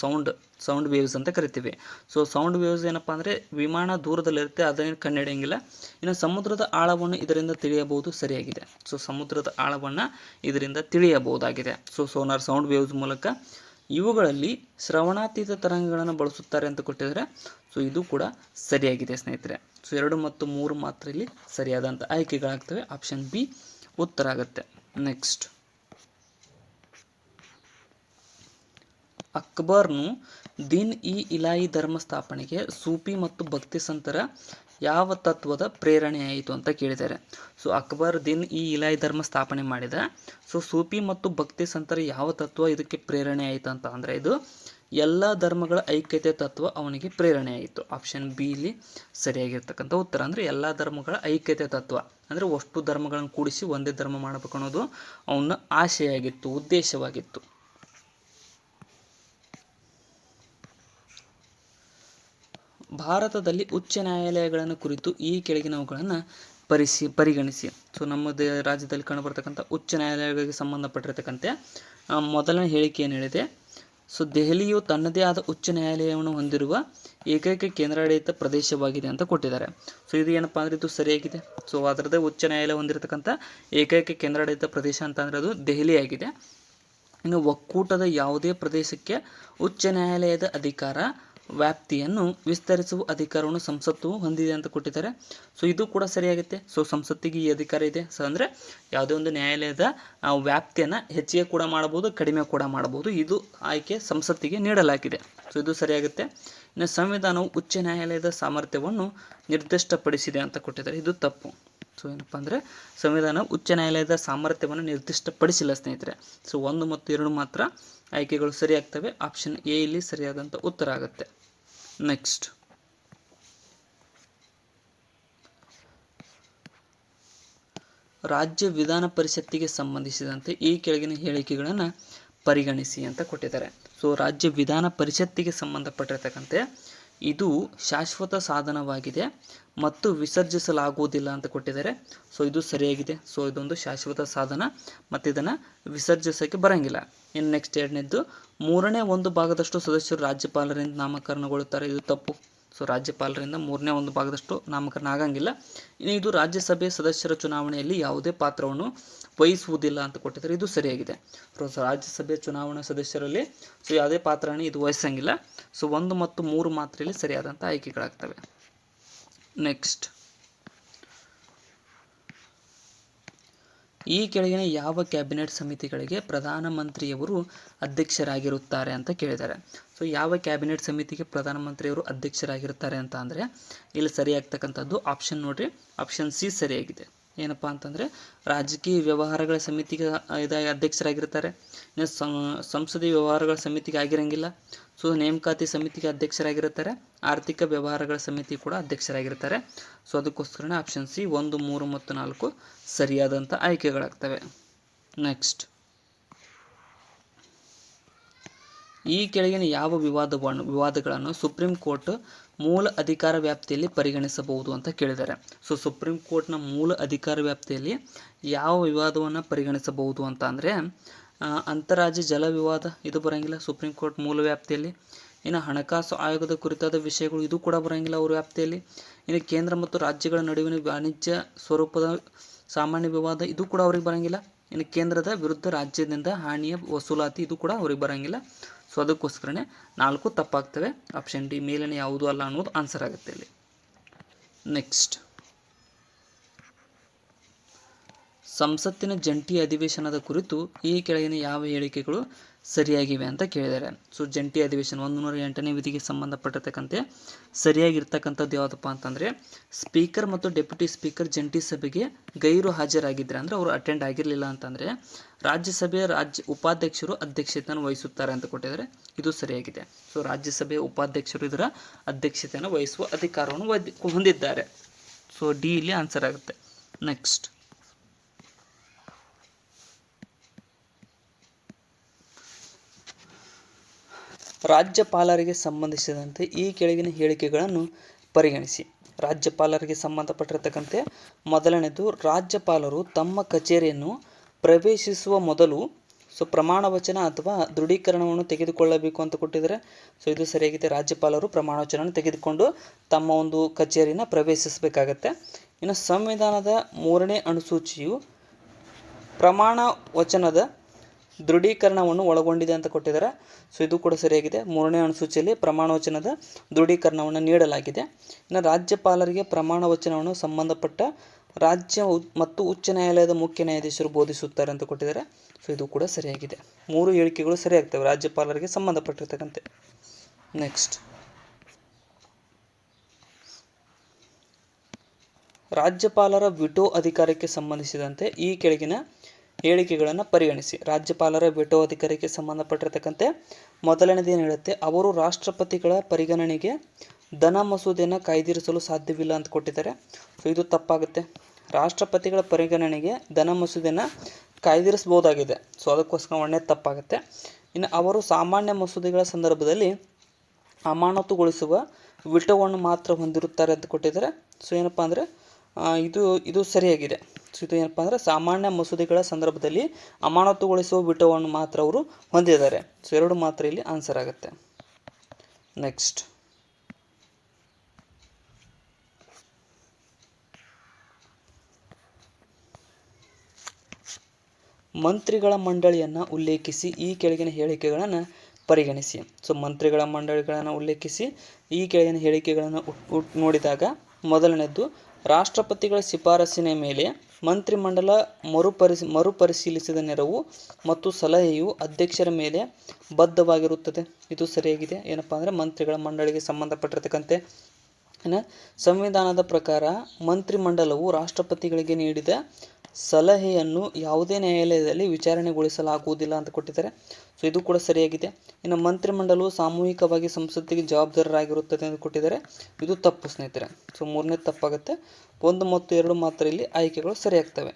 ಸೌಂಡ್ ವೇವ್ಸ್ ಅಂತ ಕರಿತೀವಿ. ಸೊ ಸೌಂಡ್ ವೇವ್ಸ್ ಏನಪ್ಪ ಅಂದರೆ ವಿಮಾನ ದೂರದಲ್ಲಿರುತ್ತೆ, ಅದನ್ನು ಕಂಡುಹಿಡಿಯಂಗಿಲ್ಲ. ಇನ್ನು ಸಮುದ್ರದ ಆಳವನ್ನು ಇದರಿಂದ ತಿಳಿಯಬಹುದು. ಸರಿಯಾಗಿದೆ. ಸೊ ಸಮುದ್ರದ ಆಳವನ್ನು ಇದರಿಂದ ತಿಳಿಯಬಹುದಾಗಿದೆ. ಸೊ ಸೋನಾರ್ ಸೌಂಡ್ ವೇವ್ಸ್ ಮೂಲಕ. ಇವುಗಳಲ್ಲಿ ಶ್ರವಣಾತೀತ ತರಂಗಗಳನ್ನು ಬಳಸುತ್ತಾರೆ ಅಂತ ಕೊಟ್ಟಿದ್ದಾರೆ. ಸೊ ಇದು ಕೂಡ ಸರಿಯಾಗಿದೆ ಸ್ನೇಹಿತರೆ. ಸೊ 2 ಮತ್ತು 3 ಮಾತ್ರ ಇಲ್ಲಿ ಸರಿಯಾದಂಥ ಆಯ್ಕೆಗಳಾಗ್ತವೆ. ಆಪ್ಷನ್ ಬಿ ಉತ್ತರ ಆಗುತ್ತೆ. ನೆಕ್ಸ್ಟ್, ಅಕ್ಬರ್ನು ದಿನ್ ಇ ಇಲಾಯಿ ಧರ್ಮ ಸ್ಥಾಪನೆಗೆ ಸೂಫಿ ಮತ್ತು ಭಕ್ತಿ ಸಂತರ ಯಾವ ತತ್ವದ ಪ್ರೇರಣೆಯಾಯಿತು ಅಂತ ಕೇಳಿದ್ದಾರೆ. ಸೊ ಅಕ್ಬರ್ ದಿನ್ ಇ ಇಲಾಯಿ ಧರ್ಮ ಸ್ಥಾಪನೆ ಮಾಡಿದ. ಸೊ ಸೂಫಿ ಮತ್ತು ಭಕ್ತಿ ಸಂತರ ಯಾವ ತತ್ವ ಇದಕ್ಕೆ ಪ್ರೇರಣೆ ಆಯಿತು ಅಂತ ಅಂದರೆ ಇದು ಎಲ್ಲ ಧರ್ಮಗಳ ಐಕ್ಯತೆ ತತ್ವ ಅವನಿಗೆ ಪ್ರೇರಣೆ ಆಯಿತು. ಆಪ್ಷನ್ ಬಿ ಇಲ್ಲಿ ಸರಿಯಾಗಿರ್ತಕ್ಕಂಥ ಉತ್ತರ. ಅಂದರೆ ಎಲ್ಲ ಧರ್ಮಗಳ ಐಕ್ಯತೆ ತತ್ವ ಅಂದರೆ ಅಷ್ಟು ಧರ್ಮಗಳನ್ನು ಕೂಡಿಸಿ ಒಂದೇ ಧರ್ಮ ಮಾಡಬೇಕು ಅನ್ನೋದು ಅವನ ಆಶೆಯಾಗಿತ್ತು, ಉದ್ದೇಶವಾಗಿತ್ತು. ಭಾರತದಲ್ಲಿ ಉಚ್ಚ ನ್ಯಾಯಾಲಯಗಳನ್ನು ಕುರಿತು ಈ ಕೆಳಗಿನವುಗಳನ್ನು ಪರಿಗಣಿಸಿ. ಸೊ ನಮ್ಮ ರಾಜ್ಯದಲ್ಲಿ ಕಂಡುಬರ್ತಕ್ಕಂಥ ಉಚ್ಚ ನ್ಯಾಯಾಲಯಗಳಿಗೆ ಸಂಬಂಧಪಟ್ಟಿರ್ತಕ್ಕಂತೆ ಮೊದಲನೇ ಹೇಳಿಕೆ ಏನು ಹೇಳಿದೆ, ಸೊ ದೆಹಲಿಯು ತನ್ನದೇ ಆದ ಉಚ್ಚ ನ್ಯಾಯಾಲಯವನ್ನು ಹೊಂದಿರುವ ಏಕೈಕ ಕೇಂದ್ರಾಡಳಿತ ಪ್ರದೇಶವಾಗಿದೆ ಅಂತ ಕೊಟ್ಟಿದ್ದಾರೆ. ಸೊ ಇದು ಏನಪ್ಪ ಅಂದರೆ ಇದು ಸರಿಯಾಗಿದೆ. ಸೊ ಅದರದ್ದೇ ಉಚ್ಚ ನ್ಯಾಯಾಲಯ ಹೊಂದಿರತಕ್ಕಂಥ ಏಕೈಕ ಕೇಂದ್ರಾಡಳಿತ ಪ್ರದೇಶ ಅಂತ ಅಂದರೆ ಅದು ದೆಹಲಿ ಆಗಿದೆ. ಇನ್ನು ಒಕ್ಕೂಟದ ಯಾವುದೇ ಪ್ರದೇಶಕ್ಕೆ ಉಚ್ಚ ನ್ಯಾಯಾಲಯದ ಅಧಿಕಾರ ವ್ಯಾಪ್ತಿಯನ್ನು ವಿಸ್ತರಿಸುವ ಅಧಿಕಾರವನ್ನು ಸಂಸತ್ತು ಹೊಂದಿದೆ ಅಂತ ಕೊಟ್ಟಿದ್ದಾರೆ. ಸೊ ಇದು ಕೂಡ ಸರಿಯಾಗುತ್ತೆ. ಸೊ ಸಂಸತ್ತಿಗೆ ಈ ಅಧಿಕಾರ ಇದೆ. ಸೊ ಅಂದರೆ ಯಾವುದೇ ಒಂದು ನ್ಯಾಯಾಲಯದ ವ್ಯಾಪ್ತಿಯನ್ನು ಹೆಚ್ಚಿಗೆ ಕೂಡ ಮಾಡಬಹುದು, ಕಡಿಮೆ ಕೂಡ ಮಾಡಬಹುದು. ಇದು ಆಯ್ಕೆ ಸಂಸತ್ತಿಗೆ ನೀಡಲಾಗಿದೆ. ಸೊ ಇದು ಸರಿಯಾಗುತ್ತೆ. ಇನ್ನು ಸಂವಿಧಾನವು ಉಚ್ಚ ನ್ಯಾಯಾಲಯದ ಸಾಮರ್ಥ್ಯವನ್ನು ನಿರ್ದಿಷ್ಟಪಡಿಸಿದೆ ಅಂತ ಕೊಟ್ಟಿದ್ದಾರೆ. ಇದು ತಪ್ಪು. ಸೊ ಏನಪ್ಪ ಅಂದರೆ ಸಂವಿಧಾನ ಉಚ್ಚ ನ್ಯಾಯಾಲಯದ ಸಾಮರ್ಥ್ಯವನ್ನು ನಿರ್ದಿಷ್ಟಪಡಿಸಿಲ್ಲ ಸ್ನೇಹಿತರೆ. ಸೊ 1 ಮತ್ತು 2 ಮಾತ್ರ ಆಯ್ಕೆಗಳು ಸರಿಯಾಗ್ತವೆ. ಆಪ್ಷನ್ ಎ ಇಲ್ಲಿ ಸರಿಯಾದಂಥ ಉತ್ತರ ಆಗುತ್ತೆ. ನೆಕ್ಸ್ಟ್, ರಾಜ್ಯ ವಿಧಾನ ಪರಿಷತ್ತಿಗೆ ಸಂಬಂಧಿಸಿದಂತೆ ಈ ಕೆಳಗಿನ ಹೇಳಿಕೆಗಳನ್ನು ಪರಿಗಣಿಸಿ ಅಂತ ಕೊಟ್ಟಿದ್ದಾರೆ. ಸೊ ರಾಜ್ಯ ವಿಧಾನ ಪರಿಷತ್ತಿಗೆ ಸಂಬಂಧಪಟ್ಟಿರ್ತಕ್ಕಂತೆ ಇದು ಶಾಶ್ವತ ಸಾಧನವಾಗಿದೆ ಮತ್ತು ವಿಸರ್ಜಿಸಲಾಗುವುದಿಲ್ಲ ಅಂತ ಕೊಟ್ಟಿದ್ದಾರೆ. ಸೊ ಇದು ಸರಿಯಾಗಿದೆ. ಸೊ ಇದೊಂದು ಶಾಶ್ವತ ಸಾಧನ ಮತ್ತು ಇದನ್ನು ವಿಸರ್ಜಿಸೋಕ್ಕೆ ಬರೋಂಗಿಲ್ಲ. ಇನ್ನು ನೆಕ್ಸ್ಟ್ 2ನೇದ್ದು, 3/1 ಸದಸ್ಯರು ರಾಜ್ಯಪಾಲರಿಂದ ನಾಮಕರಣಗೊಳ್ಳುತ್ತಾರೆ. ಇದು ತಪ್ಪು. ಸೊ ರಾಜ್ಯಪಾಲರಿಂದ 3/1 ನಾಮಕರಣ ಆಗಂಗಿಲ್ಲ. ಇನ್ನು ಇದು ರಾಜ್ಯಸಭೆ ಸದಸ್ಯರ ಚುನಾವಣೆಯಲ್ಲಿ ಯಾವುದೇ ಪಾತ್ರವನ್ನು ವಹಿಸುವುದಿಲ್ಲ ಅಂತ ಕೊಟ್ಟಿದ್ದಾರೆ. ಇದು ಸರಿಯಾಗಿದೆ. ರಾಜ್ಯಸಭೆ ಚುನಾವಣಾ ಸದಸ್ಯರಲ್ಲಿ ಸೊ ಯಾವುದೇ ಪಾತ್ರವನ್ನು ಇದು ವಹಿಸಂಗಿಲ್ಲ. ಸೊ 1 ಮತ್ತು 3 ಮಾತ್ರ ಇಲ್ಲಿ ಸರಿಯಾದಂಥ ಆಯ್ಕೆಗಳಾಗ್ತವೆ. ನೆಕ್ಸ್ಟ್, ಈ ಕೆಳಗಿನ ಯಾವ ಕ್ಯಾಬಿನೆಟ್ ಸಮಿತಿಗಳಿಗೆ ಪ್ರಧಾನಮಂತ್ರಿಯವರು ಅಧ್ಯಕ್ಷರಾಗಿರುತ್ತಾರೆ ಅಂತ ಕೇಳಿದ್ದಾರೆ. ಸೊ ಯಾವ ಕ್ಯಾಬಿನೆಟ್ ಸಮಿತಿಗೆ ಪ್ರಧಾನಮಂತ್ರಿಯವರು ಅಧ್ಯಕ್ಷರಾಗಿರ್ತಾರೆ ಅಂತ ಅಂದರೆ ಇಲ್ಲಿ ಸರಿಯಾಗ್ತಕ್ಕಂಥದ್ದು ಆಪ್ಷನ್ ನೋಡಿರಿ, ಆಪ್ಷನ್ ಸಿ ಸರಿಯಾಗಿದೆ. ಏನಪ್ಪ ಅಂತಂದರೆ ರಾಜಕೀಯ ವ್ಯವಹಾರಗಳ ಸಮಿತಿಗೆ ಅಧ್ಯಕ್ಷರಾಗಿರ್ತಾರೆ. ಇನ್ನು ಸಂಸದೀಯ ವ್ಯವಹಾರಗಳ ಸಮಿತಿಗೆ ಆಗಿರಂಗಿಲ್ಲ. ಸೊ ನೇಮಕಾತಿ ಸಮಿತಿಗೆ ಅಧ್ಯಕ್ಷರಾಗಿರ್ತಾರೆ. ಆರ್ಥಿಕ ವ್ಯವಹಾರಗಳ ಸಮಿತಿ ಕೂಡ ಅಧ್ಯಕ್ಷರಾಗಿರ್ತಾರೆ. ಸೊ ಅದಕ್ಕೋಸ್ಕರನೇ ಆಪ್ಷನ್ ಸಿ 1, 3 ಮತ್ತು 4 ಸರಿಯಾದಂಥ ಆಯ್ಕೆಗಳಾಗ್ತವೆ. ನೆಕ್ಸ್ಟ್, ಈ ಕೆಳಗಿನ ಯಾವ ವಿವಾದಗಳನ್ನು ಸುಪ್ರೀಂ ಕೋರ್ಟ್ ಮೂಲ ಅಧಿಕಾರ ವ್ಯಾಪ್ತಿಯಲ್ಲಿ ಪರಿಗಣಿಸಬಹುದು ಅಂತ ಕೇಳಿದ್ದಾರೆ. ಸೊ ಸುಪ್ರೀಂ ಕೋರ್ಟ್ನ ಮೂಲ ಅಧಿಕಾರ ವ್ಯಾಪ್ತಿಯಲ್ಲಿ ಯಾವ ವಿವಾದವನ್ನು ಪರಿಗಣಿಸಬಹುದು ಅಂತ ಅಂದರೆ ಅಂತಾರಾಜ್ಯ ಜಲ ವಿವಾದ ಇದು ಬರೋಂಗಿಲ್ಲ ಸುಪ್ರೀಂ ಕೋರ್ಟ್ ಮೂಲ ವ್ಯಾಪ್ತಿಯಲ್ಲಿ. ಇನ್ನು ಹಣಕಾಸು ಆಯೋಗದ ಕುರಿತಾದ ವಿಷಯಗಳು ಇದು ಕೂಡ ಬರೋಂಗಿಲ್ಲ ಅವ್ರ ವ್ಯಾಪ್ತಿಯಲ್ಲಿ. ಇನ್ನು ಕೇಂದ್ರ ಮತ್ತು ರಾಜ್ಯಗಳ ನಡುವಿನ ವಾಣಿಜ್ಯ ಸ್ವರೂಪದ ಸಾಮಾನ್ಯ ವಿವಾದ ಇದು ಕೂಡ ಅವ್ರಿಗೆ ಬರೋಂಗಿಲ್ಲ. ಇನ್ನು ಕೇಂದ್ರದ ವಿರುದ್ಧ ರಾಜ್ಯದಿಂದ ಹಾನಿಯ ವಸೂಲಾತಿ ಇದು ಕೂಡ ಅವ್ರಿಗೆ ಬರೋಂಗಿಲ್ಲ. ಸೊ ಅದಕ್ಕೋಸ್ಕರನೇ 4 ತಪ್ಪಾಗ್ತವೆ. ಆಪ್ಷನ್ ಡಿ ಮೇಲಿನ ಯಾವುದು ಅಲ್ಲ ಅನ್ನೋದು ಆನ್ಸರ್ ಆಗುತ್ತೆ ಇಲ್ಲಿ. ನೆಕ್ಸ್ಟ್, ಸಂಸತ್ತಿನ ಜಂಟಿ ಅಧಿವೇಶನದ ಕುರಿತು ಈ ಕೆಳಗಿನ ಯಾವ ಹೇಳಿಕೆಗಳು ಸರಿಯಾಗಿವೆ ಅಂತ ಕೇಳಿದ್ದಾರೆ. ಸೊ ಜಂಟಿ ಅಧಿವೇಶನ 108ನೇ ವಿಧಿಗೆ ಸಂಬಂಧಪಟ್ಟಿರ್ತಕ್ಕಂತೆ ಸರಿಯಾಗಿರ್ತಕ್ಕಂಥದ್ದು ಯಾವುದಪ್ಪ ಅಂತಂದರೆ, ಸ್ಪೀಕರ್ ಮತ್ತು ಡೆಪ್ಯೂಟಿ ಸ್ಪೀಕರ್ ಜಂಟಿ ಸಭೆಗೆ ಗೈರು ಹಾಜರಾಗಿದ್ದರೆ ಅಂದರೆ ಅವರು ಅಟೆಂಡ್ ಆಗಿರಲಿಲ್ಲ ಅಂತಂದರೆ ರಾಜ್ಯಸಭೆಯ ಉಪಾಧ್ಯಕ್ಷರು ಅಧ್ಯಕ್ಷತೆಯನ್ನು ವಹಿಸುತ್ತಾರೆ ಅಂತ ಕೊಟ್ಟಿದ್ದಾರೆ. ಇದು ಸರಿಯಾಗಿದೆ. ಸೊ ರಾಜ್ಯಸಭೆಯ ಉಪಾಧ್ಯಕ್ಷರು ಇದರ ಅಧ್ಯಕ್ಷತೆಯನ್ನು ವಹಿಸುವ ಅಧಿಕಾರವನ್ನು ಹೊಂದಿದ್ದಾರೆ. ಸೊ ಡಿ ಇಲ್ಲಿ ಆನ್ಸರ್ ಆಗುತ್ತೆ. ನೆಕ್ಸ್ಟ್, ರಾಜ್ಯಪಾಲರಿಗೆ ಸಂಬಂಧಿಸಿದಂತೆ ಈ ಕೆಳಗಿನ ಹೇಳಿಕೆಗಳನ್ನು ಪರಿಗಣಿಸಿ. ರಾಜ್ಯಪಾಲರಿಗೆ ಸಂಬಂಧಪಟ್ಟಿರತಕ್ಕಂತೆ ಮೊದಲನೇದು, ರಾಜ್ಯಪಾಲರು ತಮ್ಮ ಕಚೇರಿಯನ್ನು ಪ್ರವೇಶಿಸುವ ಮೊದಲು ಪ್ರಮಾಣ ವಚನ ಅಥವಾ ದೃಢೀಕರಣವನ್ನು ತೆಗೆದುಕೊಳ್ಳಬೇಕು ಅಂತ ಕೊಟ್ಟಿದ್ದಾರೆ. ಸೊ ಇದು ಸರಿಯಾಗಿದೆ. ರಾಜ್ಯಪಾಲರು ಪ್ರಮಾಣ ವಚನವನ್ನು ತೆಗೆದುಕೊಂಡು ತಮ್ಮ ಒಂದು ಕಚೇರಿನ ಪ್ರವೇಶಿಸಬೇಕಾಗತ್ತೆ. ಇನ್ನು ಸಂವಿಧಾನದ 3ನೇ ಅನುಸೂಚಿಯು ಪ್ರಮಾಣ ವಚನದ ದೃಢೀಕರಣವನ್ನು ಒಳಗೊಂಡಿದೆ ಅಂತ ಕೊಟ್ಟಿದ್ದಾರೆ. ಸೊ ಇದು ಕೂಡ ಸರಿಯಾಗಿದೆ. 3ನೇ ಅನುಸೂಚಿಯಲ್ಲಿ ಪ್ರಮಾಣ ವಚನದ ದೃಢೀಕರಣವನ್ನು ನೀಡಲಾಗಿದೆ. ಇನ್ನು ರಾಜ್ಯಪಾಲರಿಗೆ ಪ್ರಮಾಣ ವಚನವನ್ನು ಸಂಬಂಧಪಟ್ಟ ರಾಜ್ಯ ಮತ್ತು ಉಚ್ಚ ನ್ಯಾಯಾಲಯದ ಮುಖ್ಯ ನ್ಯಾಯಾಧೀಶರು ಬೋಧಿಸುತ್ತಾರೆ ಅಂತ ಕೊಟ್ಟಿದ್ದಾರೆ. ಸೊ ಇದು ಕೂಡ ಸರಿಯಾಗಿದೆ. 3 ಹೇಳಿಕೆಗಳು ಸರಿಯಾಗ್ತವೆ ರಾಜ್ಯಪಾಲರಿಗೆ ಸಂಬಂಧಪಟ್ಟಿರ್ತಕ್ಕಂತೆ. ನೆಕ್ಸ್ಟ್, ರಾಜ್ಯಪಾಲರ ವಿಟೋ ಅಧಿಕಾರಕ್ಕೆ ಸಂಬಂಧಿಸಿದಂತೆ ಈ ಕೆಳಗಿನ ಹೇಳಿಕೆಗಳನ್ನು ಪರಿಗಣಿಸಿ. ರಾಜ್ಯಪಾಲರ ವಿಟೋ ಅಧಿಕಾರಕ್ಕೆ ಸಂಬಂಧಪಟ್ಟಿರ್ತಕ್ಕಂತೆ ಮೊದಲನೇದೇನು ಹೇಳುತ್ತೆ, ಅವರು ರಾಷ್ಟ್ರಪತಿಗಳ ಪರಿಗಣನೆಗೆ ಧನ ಮಸೂದೆಯನ್ನು ಕಾಯ್ದಿರಿಸಲು ಸಾಧ್ಯವಿಲ್ಲ ಅಂತ ಕೊಟ್ಟಿದ್ದಾರೆ. ಸೊ ಇದು ತಪ್ಪಾಗುತ್ತೆ. ರಾಷ್ಟ್ರಪತಿಗಳ ಪರಿಗಣನೆಗೆ ಧನ ಮಸೂದೆಯನ್ನು ಕಾಯ್ದಿರಿಸಬಹುದಾಗಿದೆ. ಸೊ ಅದಕ್ಕೋಸ್ಕರ 1ನೇ ತಪ್ಪಾಗುತ್ತೆ. ಇನ್ನು ಅವರು ಸಾಮಾನ್ಯ ಮಸೂದೆಗಳ ಸಂದರ್ಭದಲ್ಲಿ ಅಮಾನತುಗೊಳಿಸುವ ವಿಟೋವನ್ನು ಮಾತ್ರ ಹೊಂದಿರುತ್ತಾರೆ ಅಂತ ಕೊಟ್ಟಿದ್ದಾರೆ. ಸೊ ಏನಪ್ಪ ಅಂದರೆ ಇದು ಸರಿಯಾಗಿದೆ. ಸೊ ಇದು ಏನಪ್ಪ ಅಂದರೆ ಸಾಮಾನ್ಯ ಮಸೂದೆಗಳ ಸಂದರ್ಭದಲ್ಲಿ ಅಮಾನತುಗೊಳಿಸುವ ವಿಟೋವನ್ನು ಮಾತ್ರ ಅವರು ಹೊಂದಿದ್ದಾರೆ. ಸೊ 2 ಮಾತ್ರ ಇಲ್ಲಿ ಆನ್ಸರ್ ಆಗುತ್ತೆ. ನೆಕ್ಸ್ಟ್, ಮಂತ್ರಿಗಳ ಮಂಡಳಿಯನ್ನು ಉಲ್ಲೇಖಿಸಿ ಈ ಕೆಳಗಿನ ಹೇಳಿಕೆಗಳನ್ನು ಪರಿಗಣಿಸಿ. ಸೊ ಮಂತ್ರಿಗಳ ಮಂಡಳಿಗಳನ್ನು ಉಲ್ಲೇಖಿಸಿ ಈ ಕೆಳಗಿನ ಹೇಳಿಕೆಗಳನ್ನು ನೋಡಿದಾಗ ಮೊದಲನೇದ್ದು, ರಾಷ್ಟ್ರಪತಿಗಳ ಶಿಫಾರಸಿನ ಮೇಲೆ ಮಂತ್ರಿಮಂಡಲ ಮರುಪರಿಶೀಲಿಸಿದ ನೆರವು ಮತ್ತು ಸಲಹೆಯು ಅಧ್ಯಕ್ಷರ ಮೇಲೆ ಬದ್ಧವಾಗಿರುತ್ತದೆ. ಇದು ಸರಿಯಾಗಿದೆ. ಏನಪ್ಪ ಅಂದರೆ ಮಂತ್ರಿಗಳ ಮಂಡಳಿಗೆ ಸಂಬಂಧಪಟ್ಟಿರ್ತಕ್ಕಂತೆ ಸಂವಿಧಾನದ ಪ್ರಕಾರ ಮಂತ್ರಿಮಂಡಲವು ರಾಷ್ಟ್ರಪತಿಗಳಿಗೆ ನೀಡಿದ ಸಲಹೆಯನ್ನು ಯಾವುದೇ ನ್ಯಾಯಾಲಯದಲ್ಲಿ ವಿಚಾರಣೆಗೊಳಿಸಲಾಗುವುದಿಲ್ಲ ಅಂತ ಕೊಟ್ಟಿದ್ದಾರೆ. ಸೊ ಇದು ಕೂಡ ಸರಿಯಾಗಿದೆ. ಇನ್ನು ಮಂತ್ರಿಮಂಡಲವು ಸಾಮೂಹಿಕವಾಗಿ ಸಂಸತ್ತಿಗೆ ಜವಾಬ್ದಾರರಾಗಿರುತ್ತದೆ ಎಂದು ಕೊಟ್ಟಿದ್ದಾರೆ. ಇದು ತಪ್ಪು ಸ್ನೇಹಿತರೆ. ಸೊ 3ನೇ ತಪ್ಪಾಗುತ್ತೆ. 1 ಮತ್ತು 2 ಮಾತ್ರ ಇಲ್ಲಿ ಆಯ್ಕೆಗಳು ಸರಿಯಾಗ್ತವೆ.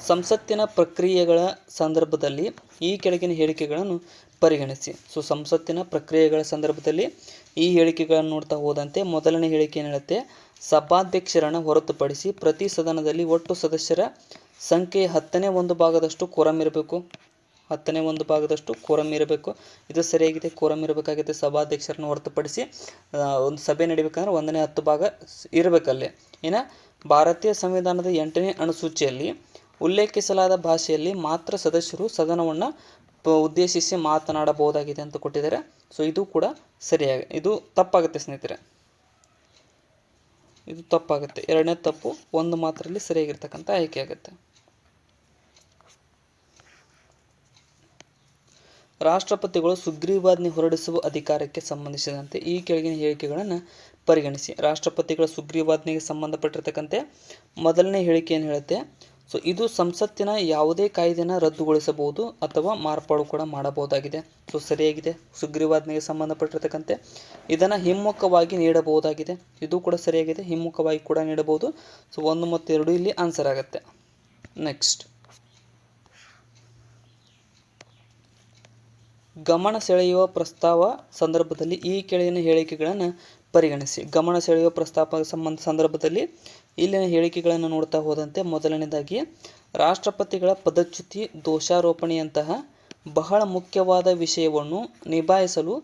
ಸಂಸತ್ತಿನ ಪ್ರಕ್ರಿಯೆಗಳ ಸಂದರ್ಭದಲ್ಲಿ ಈ ಕೆಳಗಿನ ಹೇಳಿಕೆಗಳನ್ನು ಪರಿಗಣಿಸಿ. ಸೊ ಸಂಸತ್ತಿನ ಪ್ರಕ್ರಿಯೆಗಳ ಸಂದರ್ಭದಲ್ಲಿ ಈ ಹೇಳಿಕೆಗಳನ್ನು ನೋಡ್ತಾ ಹೋದಂತೆ ಮೊದಲನೇ ಹೇಳಿಕೆ ಏನು ಹೇಳುತ್ತೆ, ಸಭಾಧ್ಯಕ್ಷರನ್ನು ಹೊರತುಪಡಿಸಿ ಪ್ರತಿ ಸದನದಲ್ಲಿ ಒಟ್ಟು ಸದಸ್ಯರ ಸಂಖ್ಯೆ 10ನೇ 1 ಭಾಗದಷ್ಟು ಕೋರಂ ಇರಬೇಕು. 10ನೇ 1 ಭಾಗದಷ್ಟು ಕೋರಂ ಇರಬೇಕು. ಇದು ಸರಿಯಾಗಿದೆ. ಕೋರಂ ಇರಬೇಕಾಗುತ್ತೆ. ಸಭಾಧ್ಯಕ್ಷರನ್ನು ಹೊರತುಪಡಿಸಿ ಒಂದು ಸಭೆ ನಡಿಬೇಕಂದ್ರೆ 1ನೇ 10 ಭಾಗ ಇರಬೇಕಲ್ಲಿ. ಇನ್ನು ಭಾರತೀಯ ಸಂವಿಧಾನದ 8ನೇ ಅನುಸೂಚಿಯಲ್ಲಿ ಉಲ್ಲೇಖಿಸಲಾದ ಭಾಷೆಯಲ್ಲಿ ಮಾತ್ರ ಸದಸ್ಯರು ಸದನವನ್ನು ಉದ್ದೇಶಿಸಿ ಮಾತನಾಡಬಹುದಾಗಿದೆ ಅಂತ ಕೊಟ್ಟಿದ್ದಾರೆ. ಸೊ ಇದು ಕೂಡ ಇದು ತಪ್ಪಾಗುತ್ತೆ ಸ್ನೇಹಿತರೆ. ಇದು ತಪ್ಪಾಗುತ್ತೆ. 2ನೇ ತಪ್ಪು. 1 ಮಾತ್ರ ಇಲ್ಲಿ ಸರಿಯಾಗಿರ್ತಕ್ಕಂಥ ಆಯ್ಕೆ ಆಗುತ್ತೆ. ರಾಷ್ಟ್ರಪತಿಗಳು ಸುಗ್ರೀವಾಜ್ಞೆ ಹೊರಡಿಸುವ ಅಧಿಕಾರಕ್ಕೆ ಸಂಬಂಧಿಸಿದಂತೆ ಈ ಕೆಳಗಿನ ಹೇಳಿಕೆಗಳನ್ನು ಪರಿಗಣಿಸಿ. ರಾಷ್ಟ್ರಪತಿಗಳ ಸುಗ್ರೀವಾಜ್ಞೆಗೆ ಸಂಬಂಧಪಟ್ಟಿರ್ತಕ್ಕಂತೆ ಮೊದಲನೇ ಹೇಳಿಕೆ ಏನು ಹೇಳುತ್ತೆ, ಸೊ ಇದು ಸಂಸತ್ತಿನ ಯಾವುದೇ ಕಾಯ್ದೆಯನ್ನು ರದ್ದುಗೊಳಿಸಬಹುದು ಅಥವಾ ಮಾರ್ಪಾಡು ಕೂಡ ಮಾಡಬಹುದಾಗಿದೆ. ಸೊ ಸರಿಯಾಗಿದೆ. ಸುಗ್ರೀವಾಜ್ಞೆಗೆ ಸಂಬಂಧಪಟ್ಟಿರ್ತಕ್ಕಂತೆ ಇದನ್ನು ಹಿಮ್ಮುಖವಾಗಿ ನೀಡಬಹುದಾಗಿದೆ. ಇದು ಕೂಡ ಸರಿಯಾಗಿದೆ. ಹಿಮ್ಮುಖವಾಗಿ ಕೂಡ ನೀಡಬಹುದು. ಸೊ 1 ಮತ್ತು 2 ಇಲ್ಲಿ ಆನ್ಸರ್ ಆಗುತ್ತೆ. ನೆಕ್ಸ್ಟ್, ಗಮನ ಸೆಳೆಯುವ ಪ್ರಸ್ತಾವ ಸಂದರ್ಭದಲ್ಲಿ ಈ ಕೆಳಗಿನ ಹೇಳಿಕೆಗಳನ್ನು ಪರಿಗಣಿಸಿ. ಗಮನ ಸೆಳೆಯುವ ಪ್ರಸ್ತಾಪ ಸಂದರ್ಭದಲ್ಲಿ ಇಲ್ಲಿನ ಹೇಳಿಕೆಗಳನ್ನು ನೋಡ್ತಾ ಹೋದಂತೆ ಮೊದಲನೇದಾಗಿ, ರಾಷ್ಟ್ರಪತಿಗಳ ಪದಚ್ಯುತಿ ದೋಷಾರೋಪಣೆಯಂತಹ ಬಹಳ ಮುಖ್ಯವಾದ ವಿಷಯವನ್ನು ನಿಭಾಯಿಸಲು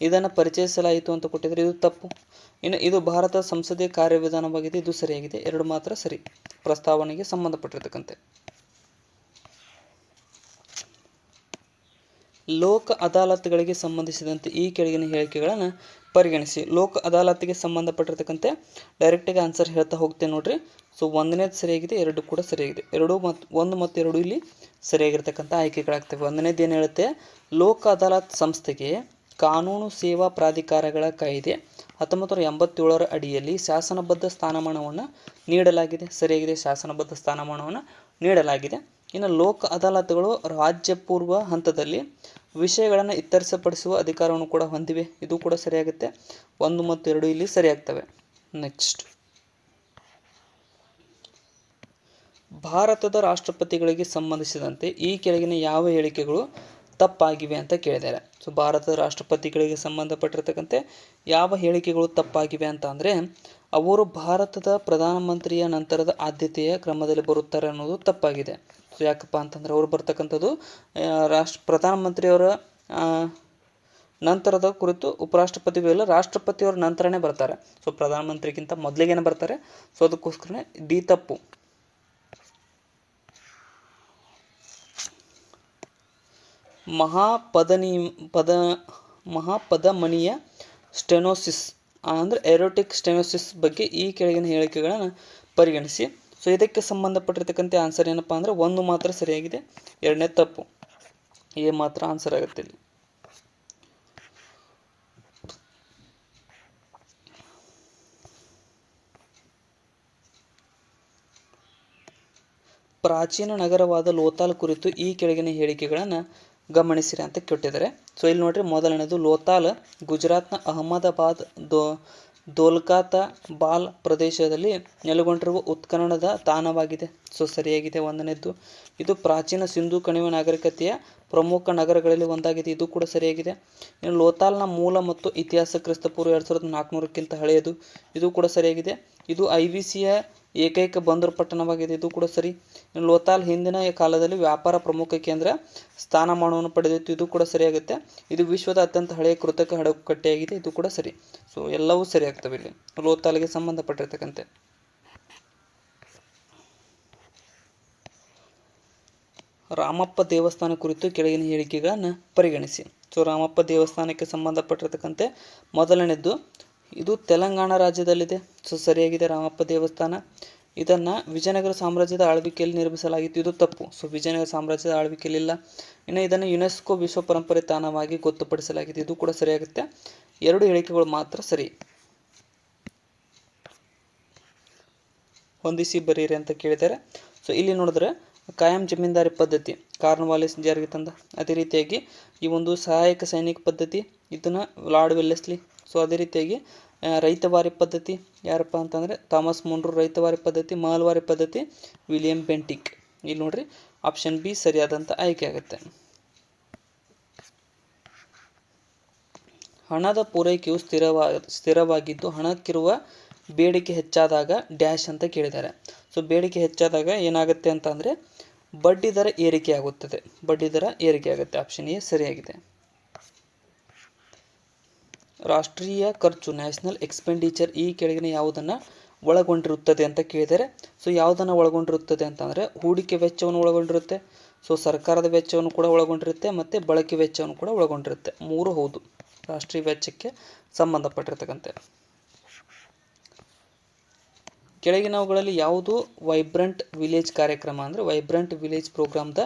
ಇದನ್ನು ಪರಿಚಯಿಸಲಾಯಿತು ಅಂತ ಕೊಟ್ಟಿದ್ದಾರೆ. ಇದು ತಪ್ಪು. ಇನ್ನು ಇದು ಭಾರತ ಸಂಸದೀಯ ಕಾರ್ಯವಿಧಾನವಾಗಿದೆ. ಇದು ಸರಿಯಾಗಿದೆ. 2 ಮಾತ್ರ ಸರಿ ಪ್ರಸ್ತಾವನೆಗೆ ಸಂಬಂಧಪಟ್ಟಿರ್ತಕ್ಕಂತೆ. ಲೋಕ ಅದಾಲತ್ಗಳಿಗೆ ಸಂಬಂಧಿಸಿದಂತೆ ಈ ಕೆಳಗಿನ ಹೇಳಿಕೆಗಳನ್ನು ಪರಿಗಣಿಸಿ. ಲೋಕ ಅದಾಲತ್ಗೆ ಸಂಬಂಧಪಟ್ಟಿರ್ತಕ್ಕಂತೆ ಡೈರೆಕ್ಟಾಗಿ ಆನ್ಸರ್ ಹೇಳ್ತಾ ಹೋಗ್ತೇನೆ ನೋಡ್ರಿ. ಸೊ ಒಂದನೇದು ಸರಿಯಾಗಿದೆ, ಎರಡು ಕೂಡ ಸರಿಯಾಗಿದೆ. ಒಂದು ಮತ್ತು ಎರಡು ಇಲ್ಲಿ ಸರಿಯಾಗಿರ್ತಕ್ಕಂಥ ಆಯ್ಕೆಗಳಾಗ್ತವೆ. ಒಂದನೇದು ಏನು ಹೇಳುತ್ತೆ, ಲೋಕ ಅದಾಲತ್ ಸಂಸ್ಥೆಗೆ ಕಾನೂನು ಸೇವಾ ಪ್ರಾಧಿಕಾರಗಳ ಕಾಯ್ದೆ 1987 ಅಡಿಯಲ್ಲಿ ಶಾಸನಬದ್ಧ ಸ್ಥಾನಮಾನವನ್ನು ನೀಡಲಾಗಿದೆ. ಸರಿಯಾಗಿದೆ, ಶಾಸನಬದ್ಧ ಸ್ಥಾನಮಾನವನ್ನು ನೀಡಲಾಗಿದೆ. ಇನ್ನು ಲೋಕ ಅದಾಲತ್ಗಳು ರಾಜ್ಯ ಪೂರ್ವ ಹಂತದಲ್ಲಿ ವಿಷಯಗಳನ್ನು ಇತ್ಯರ್ಥಪಡಿಸುವ ಅಧಿಕಾರವನ್ನು ಕೂಡ ಹೊಂದಿವೆ. ಇದು ಕೂಡ ಸರಿಯಾಗುತ್ತೆ. 1 ಮತ್ತು 2 ಇಲ್ಲಿ ಸರಿಯಾಗ್ತವೆ. ನೆಕ್ಸ್ಟ್, ಭಾರತದ ರಾಷ್ಟ್ರಪತಿಗಳಿಗೆ ಸಂಬಂಧಿಸಿದಂತೆ ಈ ಕೆಳಗಿನ ಯಾವ ಹೇಳಿಕೆಗಳು ತಪ್ಪಾಗಿವೆ ಅಂತ ಕೇಳಿದ್ದಾರೆ. ಸೊ ಭಾರತದ ರಾಷ್ಟ್ರಪತಿಗಳಿಗೆ ಸಂಬಂಧಪಟ್ಟಿರ್ತಕ್ಕಂತೆ ಯಾವ ಹೇಳಿಕೆಗಳು ತಪ್ಪಾಗಿವೆ ಅಂತ ಅಂದರೆ, ಅವರು ಭಾರತದ ಪ್ರಧಾನಮಂತ್ರಿಯ ನಂತರದ ಆದ್ಯತೆಯ ಕ್ರಮದಲ್ಲಿ ಬರುತ್ತಾರೆ ಅನ್ನೋದು ತಪ್ಪಾಗಿದೆ. ಸೊ ಯಾಕಪ್ಪ ಅಂತಂದರೆ ಅವರು ಬರ್ತಕ್ಕಂಥದ್ದು ಪ್ರಧಾನಮಂತ್ರಿಯವರ ನಂತರದ ಕುರಿತು ಉಪರಾಷ್ಟ್ರಪತಿಗಳು ರಾಷ್ಟ್ರಪತಿಯವರ ನಂತರನೇ ಬರ್ತಾರೆ. ಸೊ ಪ್ರಧಾನಮಂತ್ರಿಗಿಂತ ಮೊದಲಿಗೇನೆ ಬರ್ತಾರೆ. ಸೊ ಅದಕ್ಕೋಸ್ಕರನೇ ಡಿ ತಪ್ಪು. ಮಹಾಪಧಮನಿಯ ಸ್ಟೆನೋಸಿಸ್ ಅಂದರೆ ಎರೋಟಿಕ್ ಸ್ಟೆನೋಸಿಸ್ ಬಗ್ಗೆ ಈ ಕೆಳಗಿನ ಹೇಳಿಕೆಗಳನ್ನು ಪರಿಗಣಿಸಿ. ಸೊ ಇದಕ್ಕೆ ಸಂಬಂಧಪಟ್ಟಿರ್ತಕ್ಕಂಥ ಆನ್ಸರ್ ಏನಪ್ಪ ಅಂದರೆ 1 ಮಾತ್ರ ಸರಿಯಾಗಿದೆ, 2ನೇ ತಪ್ಪು. ಎ ಮಾತ್ರ ಆನ್ಸರ್ ಆಗುತ್ತೆ ಇಲ್ಲಿ. ಪ್ರಾಚೀನ ನಗರವಾದ ಲೋಥಾಲ್ ಕುರಿತು ಈ ಕೆಳಗಿನ ಹೇಳಿಕೆಗಳನ್ನು ಗಮನಿಸಿರಿ ಅಂತ ಕೊಟ್ಟಿದ್ದಾರೆ. ಸೊ ಇಲ್ಲಿ ನೋಡ್ರಿ, ಮೊದಲನೇದು ಲೋಥಾಲ್ ಗುಜರಾತ್ನ ಅಹಮದಾಬಾದ್ ದೋಲ್ಕಾತಾ ಬಾಲ್ ಪ್ರದೇಶದಲ್ಲಿ ನೆಲೆಗೊಂಡಿರುವ ಉತ್ಖನನದ ತಾಣವಾಗಿದೆ. ಸೊ ಸರಿಯಾಗಿದೆ, 1ನೇದ್ದು. ಇದು ಪ್ರಾಚೀನ ಸಿಂಧೂ ಕಣಿವೆ ನಾಗರಿಕತೆಯ ಪ್ರಮುಖ ನಗರಗಳಲ್ಲಿ ಒಂದಾಗಿದೆ. ಇದು ಕೂಡ ಸರಿಯಾಗಿದೆ. ಇನ್ನು ಲೋಥಾಲ್ನ ಮೂಲ ಮತ್ತು ಇತಿಹಾಸ ಕ್ರಿಸ್ತಪೂರ್ವ 2400ಕ್ಕಿಂತ ಹಳೆಯದು. ಇದು ಕೂಡ ಸರಿಯಾಗಿದೆ. ಇದು IVCಯ ಏಕೈಕ ಬಂದರು ಪಟ್ಟಣವಾಗಿದೆ. ಇದು ಕೂಡ ಸರಿ. ಇನ್ನು ಲೋಥಾಲ್ ಹಿಂದಿನ ಕಾಲದಲ್ಲಿ ವ್ಯಾಪಾರ ಪ್ರಮುಖ ಕೇಂದ್ರ ಸ್ಥಾನಮಾನವನ್ನು ಪಡೆದಿತ್ತು. ಇದು ಕೂಡ ಸರಿಯಾಗುತ್ತೆ. ಇದು ವಿಶ್ವದ ಅತ್ಯಂತ ಹಳೆಯ ಕೃತಕ ಹಡಗುಕಟ್ಟೆಯಾಗಿದೆ. ಇದು ಕೂಡ ಸರಿ. ಸೊ ಎಲ್ಲವೂ ಸರಿಯಾಗ್ತವೆ ಇಲ್ಲಿ ಲೋಥಾಲ್ಗೆ ಸಂಬಂಧಪಟ್ಟಿರ್ತಕ್ಕಂತೆ. ರಾಮಪ್ಪ ದೇವಸ್ಥಾನ ಕುರಿತು ಕೆಳಗಿನ ಹೇಳಿಕೆಗಳನ್ನು ಪರಿಗಣಿಸಿ. ಸೊ ರಾಮಪ್ಪ ದೇವಸ್ಥಾನಕ್ಕೆ ಸಂಬಂಧಪಟ್ಟಿರ್ತಕ್ಕಂತೆ ಮೊದಲನೇದ್ದು, ಇದು ತೆಲಂಗಾಣ ರಾಜ್ಯದಲ್ಲಿದೆ. ಸೊ ಸರಿಯಾಗಿದೆ, ರಾಮಪ್ಪ ದೇವಸ್ಥಾನ. ಇದನ್ನು ವಿಜಯನಗರ ಸಾಮ್ರಾಜ್ಯದ ಆಳ್ವಿಕೆಯಲ್ಲಿ ನಿರ್ಮಿಸಲಾಗಿತ್ತು. ಇದು ತಪ್ಪು. ಸೊ ವಿಜಯನಗರ ಸಾಮ್ರಾಜ್ಯದ ಆಳ್ವಿಕೆಯಲ್ಲಿ ಇಲ್ಲ. ಇನ್ನು ಇದನ್ನು ಯುನೆಸ್ಕೋ ವಿಶ್ವ ಪರಂಪರೆ ತಾಣವಾಗಿ ಗೊತ್ತುಪಡಿಸಲಾಗಿದೆ. ಇದು ಕೂಡ ಸರಿಯಾಗುತ್ತೆ. 2 ಹೇಳಿಕೆಗಳು ಮಾತ್ರ ಸರಿ. ಹೊಂದಿಸಿ ಬರೀರಿ ಅಂತ ಕೇಳಿದ್ದಾರೆ. ಸೊ ಇಲ್ಲಿ ನೋಡಿದ್ರೆ ಕಾಯಂ ಜಮೀನ್ದಾರಿ ಪದ್ಧತಿ ಕಾರ್ನ್ವಾಲಿಸ್ ಜಾರಿಗೆ ತಂದ. ಅದೇ ರೀತಿಯಾಗಿ ಈ ಒಂದು ಸಹಾಯಕ ಸೈನಿಕ ಪದ್ಧತಿ ಇದನ್ನು ಲಾರ್ಡ್ ವೆಲ್ಲೆಸ್ಲಿ. ಸೊ ಅದೇ ರೀತಿಯಾಗಿ ರೈತವಾರಿ ಪದ್ಧತಿ ಯಾರಪ್ಪ ಅಂತಂದರೆ ಥಾಮಸ್ ಮುನ್ರೋ ರೈತವಾರಿ ಪದ್ಧತಿ. ಮಹಲ್ವಾರಿ ಪದ್ಧತಿ ವಿಲಿಯಂ ಬೆಂಟಿಕ್. ಇಲ್ಲಿ ನೋಡ್ರಿ, ಆಪ್ಷನ್ ಬಿ ಸರಿಯಾದಂಥ ಆಯ್ಕೆ ಆಗುತ್ತೆ. ಹಣದ ಪೂರೈಕೆಯು ಸ್ಥಿರವಾಗಿದ್ದು ಹಣಕ್ಕಿರುವ ಬೇಡಿಕೆ ಹೆಚ್ಚಾದಾಗ ಡ್ಯಾಶ್ ಅಂತ ಕೇಳಿದ್ದಾರೆ. ಸೊ ಬೇಡಿಕೆ ಹೆಚ್ಚಾದಾಗ ಏನಾಗುತ್ತೆ ಅಂತ ಅಂದರೆ ಬಡ್ಡಿ ದರ ಏರಿಕೆ ಆಗುತ್ತದೆ. ಬಡ್ಡಿ ದರ ಏರಿಕೆ ಆಗುತ್ತೆ. ಆಪ್ಷನ್ ಎ ಸರಿಯಾಗಿದೆ. ರಾಷ್ಟ್ರೀಯ ಖರ್ಚು ನ್ಯಾಷನಲ್ ಎಕ್ಸ್ಪೆಂಡಿಚರ್ ಈ ಕೆಳಗಿನ ಯಾವುದನ್ನು ಒಳಗೊಂಡಿರುತ್ತದೆ ಅಂತ ಕೇಳಿದರೆ. ಸೊ ಯಾವುದನ್ನು ಒಳಗೊಂಡಿರುತ್ತದೆ ಅಂತಂದರೆ ಹೂಡಿಕೆ ವೆಚ್ಚವನ್ನು ಒಳಗೊಂಡಿರುತ್ತೆ. ಸೊ ಸರ್ಕಾರದ ವೆಚ್ಚವನ್ನು ಕೂಡ ಒಳಗೊಂಡಿರುತ್ತೆ ಮತ್ತು ಬಳಕೆ ವೆಚ್ಚವನ್ನು ಕೂಡ ಒಳಗೊಂಡಿರುತ್ತೆ. 3 ಹೌದು ರಾಷ್ಟ್ರೀಯ ವೆಚ್ಚಕ್ಕೆ ಸಂಬಂಧಪಟ್ಟಿರ್ತಕ್ಕಂತೆ. ಕೆಳಗಿನವುಗಳಲ್ಲಿ ಯಾವುದು ವೈಬ್ರೆಂಟ್ ವಿಲೇಜ್ ಕಾರ್ಯಕ್ರಮ ಅಂದರೆ ವೈಬ್ರೆಂಟ್ ವಿಲೇಜ್ ಪ್ರೋಗ್ರಾಮ್ದ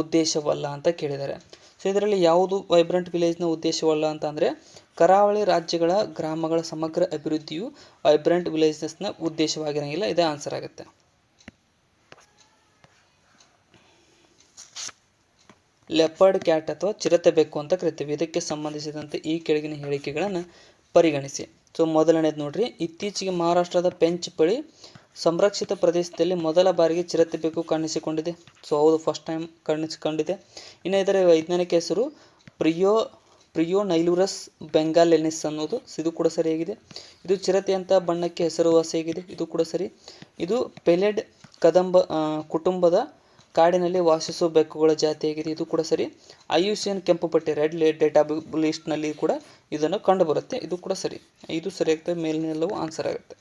ಉದ್ದೇಶವಲ್ಲ ಅಂತ ಕೇಳಿದ್ದಾರೆ. ಸೊ ಇದರಲ್ಲಿ ಯಾವುದು ವೈಬ್ರೆಂಟ್ ವಿಲೇಜ್ನ ಉದ್ದೇಶವಲ್ಲ ಅಂತ ಅಂದರೆ ಕರಾವಳಿ ರಾಜ್ಯಗಳ ಗ್ರಾಮಗಳ ಸಮಗ್ರ ಅಭಿವೃದ್ಧಿಯು ವೈಬ್ರೆಂಟ್ ವಿಲೇಜಸ್ನ ಉದ್ದೇಶವಾಗಿರಂಗಿಲ್ಲ. ಇದೇ ಆನ್ಸರ್ ಆಗುತ್ತೆ. ಲೆಪರ್ಡ್ ಕ್ಯಾಟ್ ಅಥವಾ ಚಿರತೆ ಬೆಕ್ಕು ಅಂತ ಕರಿತೀವಿ. ಇದಕ್ಕೆ ಸಂಬಂಧಿಸಿದಂತೆ ಈ ಕೆಳಗಿನ ಹೇಳಿಕೆಗಳನ್ನು ಪರಿಗಣಿಸಿ. ಸೊ ಮೊದಲನೇದು ನೋಡ್ರಿ, ಇತ್ತೀಚೆಗೆ ಮಹಾರಾಷ್ಟ್ರದ ಪೆಂಚ್ ಬಳಿ ಸಂರಕ್ಷಿತ ಪ್ರದೇಶದಲ್ಲಿ ಮೊದಲ ಬಾರಿಗೆ ಚಿರತೆ ಬೆಕ್ಕು ಕಾಣಿಸಿಕೊಂಡಿದೆ. ಸೊ ಹೌದು, ಫಸ್ಟ್ ಟೈಮ್ ಕಾಣಿಸಿಕೊಂಡಿದೆ. ಇನ್ನು ಇದರ ವೈಜ್ಞಾನಿಕ ಹೆಸರು ಪ್ರಿಯೋನೈಲುರಸ್ ಬೆಂಗಾಲೆನಿಸ್ ಅನ್ನೋದು. ಇದು ಕೂಡ ಸರಿಯಾಗಿದೆ. ಇದು ಚಿರತೆ ಅಂತ ಬಣ್ಣಕ್ಕೆ ಹೆಸರುವಾಸಿಯಾಗಿದೆ. ಇದು ಕೂಡ ಸರಿ. ಇದು ಪೆಲೆಡ್ ಕುಟುಂಬದ ಕಾಡಿನಲ್ಲಿ ವಾಸಿಸುವ ಬೆಕ್ಕುಗಳ ಜಾತಿಯಾಗಿದೆ. ಇದು ಕೂಡ ಸರಿ. IUCN ಕೆಂಪು ಪಟ್ಟಿ ರೆಡ್ ಡೇಟಾ ಲಿಸ್ಟ್ನಲ್ಲಿ ಕೂಡ ಇದನ್ನು ಕಂಡುಬರುತ್ತೆ. ಇದು ಕೂಡ ಸರಿ. ಇದು ಸರಿಯಾಗ್ತದೆ. ಮೇಲಿನೆಲ್ಲವೂ ಆನ್ಸರ್ ಆಗುತ್ತೆ.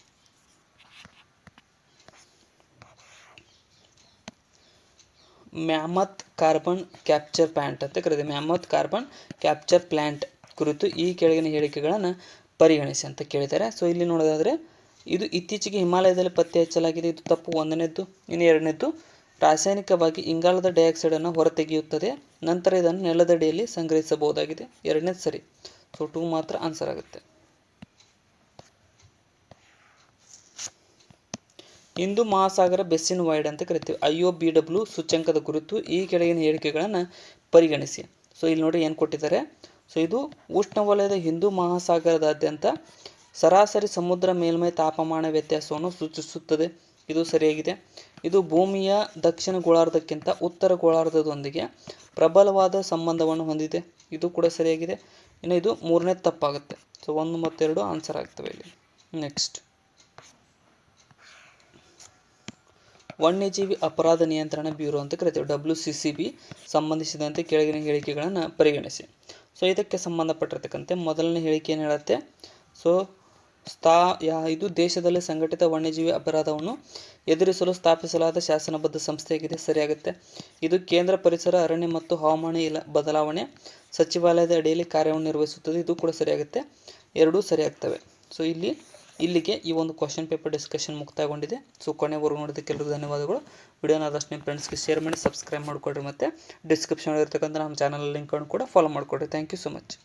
ಮ್ಯಾಮತ್ ಕಾರ್ಬನ್ ಕ್ಯಾಪ್ಚರ್ ಪ್ಲಾಂಟ್ ಅಂತ ಕರೀತೀವಿ. ಮ್ಯಾಮತ್ ಕಾರ್ಬನ್ ಕ್ಯಾಪ್ಚರ್ ಪ್ಲಾಂಟ್ ಕುರಿತು ಈ ಕೆಳಗಿನ ಹೇಳಿಕೆಗಳನ್ನು ಪರಿಗಣಿಸಿ ಅಂತ ಕೇಳಿದ್ದಾರೆ. ಸೊ ಇಲ್ಲಿ ನೋಡೋದಾದರೆ ಇದು ಇತ್ತೀಚೆಗೆ ಹಿಮಾಲಯದಲ್ಲಿ ಪತ್ತೆ ಹಚ್ಚಲಾಗಿದೆ. ಇದು ತಪ್ಪು, ಒಂದನೇದ್ದು. ಇನ್ನು ಎರಡನೇದ್ದು, ರಾಸಾಯನಿಕವಾಗಿ ಇಂಗಾಲದ ಡೈಆಕ್ಸೈಡನ್ನು ಹೊರತೆಗೆಯುತ್ತದೆ, ನಂತರ ಇದನ್ನು ನೆಲದಡಿಯಲ್ಲಿ ಸಂಗ್ರಹಿಸಬಹುದಾಗಿದೆ. ಎರಡನೇದು ಸರಿ. ಸೊ 2 ಮಾತ್ರ ಆನ್ಸರ್ ಆಗುತ್ತೆ. ಹಿಂದೂ ಮಹಾಸಾಗರ ಬೆಸ್ಸಿನ್ ವೈಡ್ ಅಂತ ಕರಿತೀವಿ. IOBW ಸೂಚ್ಯಂಕದ ಕುರಿತು ಈ ಕೆಳಗಿನ ಹೇಳಿಕೆಗಳನ್ನು ಪರಿಗಣಿಸಿ. ಸೊ ಇಲ್ಲಿ ನೋಡಿ ಏನು ಕೊಟ್ಟಿದ್ದಾರೆ. ಸೊ ಇದು ಉಷ್ಣವಲಯದ ಹಿಂದೂ ಮಹಾಸಾಗರದಾದ್ಯಂತ ಸರಾಸರಿ ಸಮುದ್ರ ಮೇಲ್ಮೈ ತಾಪಮಾನ ವ್ಯತ್ಯಾಸವನ್ನು ಸೂಚಿಸುತ್ತದೆ. ಇದು ಸರಿಯಾಗಿದೆ. ಇದು ಭೂಮಿಯ ದಕ್ಷಿಣ ಗೋಳಾರ್ಧಕ್ಕಿಂತ ಉತ್ತರ ಗೋಳಾರ್ಧದೊಂದಿಗೆ ಪ್ರಬಲವಾದ ಸಂಬಂಧವನ್ನು ಹೊಂದಿದೆ. ಇದು ಕೂಡ ಸರಿಯಾಗಿದೆ. ಇನ್ನು ಇದು ಮೂರನೇ ತಪ್ಪಾಗುತ್ತೆ. ಸೊ 1 ಮತ್ತು 2 ಆನ್ಸರ್ ಆಗ್ತವೆ ಇಲ್ಲಿ. ನೆಕ್ಸ್ಟ್, ವನ್ಯಜೀವಿ ಅಪರಾಧ ನಿಯಂತ್ರಣ ಬ್ಯೂರೋ ಅಂತ ಕರಿತೀವಿ. WCCB ಸಂಬಂಧಿಸಿದಂತೆ ಕೆಳಗಿನ ಹೇಳಿಕೆಗಳನ್ನು ಪರಿಗಣಿಸಿ. ಸೊ ಇದಕ್ಕೆ ಸಂಬಂಧಪಟ್ಟಿರ್ತಕ್ಕಂತೆ ಮೊದಲನೇ ಹೇಳಿಕೆ ಏನು ಹೇಳುತ್ತೆ. ಸೊ ಇದು ದೇಶದಲ್ಲಿ ಸಂಘಟಿತ ವನ್ಯಜೀವಿ ಅಪರಾಧವನ್ನು ಎದುರಿಸಲು ಸ್ಥಾಪಿಸಲಾದ ಶಾಸನಬದ್ಧ ಸಂಸ್ಥೆಯಾಗಿದೆ. ಸರಿಯಾಗುತ್ತೆ. ಇದು ಕೇಂದ್ರ ಪರಿಸರ, ಅರಣ್ಯ ಮತ್ತು ಹವಾಮಾನ ಬದಲಾವಣೆ ಸಚಿವಾಲಯದ ಅಡಿಯಲ್ಲಿ ಕಾರ್ಯವನ್ನು ನಿರ್ವಹಿಸುತ್ತದೆ. ಇದು ಕೂಡ ಸರಿಯಾಗುತ್ತೆ. ಎರಡೂ ಸರಿಯಾಗ್ತವೆ. ಸೊ ಇಲ್ಲಿಗೆ ಈ ಒಂದು ಕ್ವಶನ್ ಪೇಪರ್ ಡಿಸ್ಕಷನ್ ಮುಕ್ತಾಯಗೊಂಡಿದೆ. ಸೊ ಕೊನೆವರೆಗೂ ನೋಡಿದ್ದಕ್ಕೆ ಎಲ್ಲರಿಗೂ ಧನ್ಯವಾದಗಳು. ವಿಡಿಯೋನ ಆದಷ್ಟು ನಿಮ್ಮ ಫ್ರೆಂಡ್ಸ್ಗೆ ಶೇರ್ ಮಾಡಿ, ಸಬ್ಸ್ಕ್ರೈಬ್ ಮಾಡಿಕೊಡ್ರಿ, ಮತ್ತು ಡಿಸ್ಕ್ರಿಪ್ಷನ್ ಇರ್ತಕ್ಕಂಥ ನಮ್ಮ ಚಾನಲ್ ಲಿಂಕನ್ನು ಕೂಡ ಫಾಲೋ ಮಾಡಿಕೊಡ್ರಿ. Thank you so much.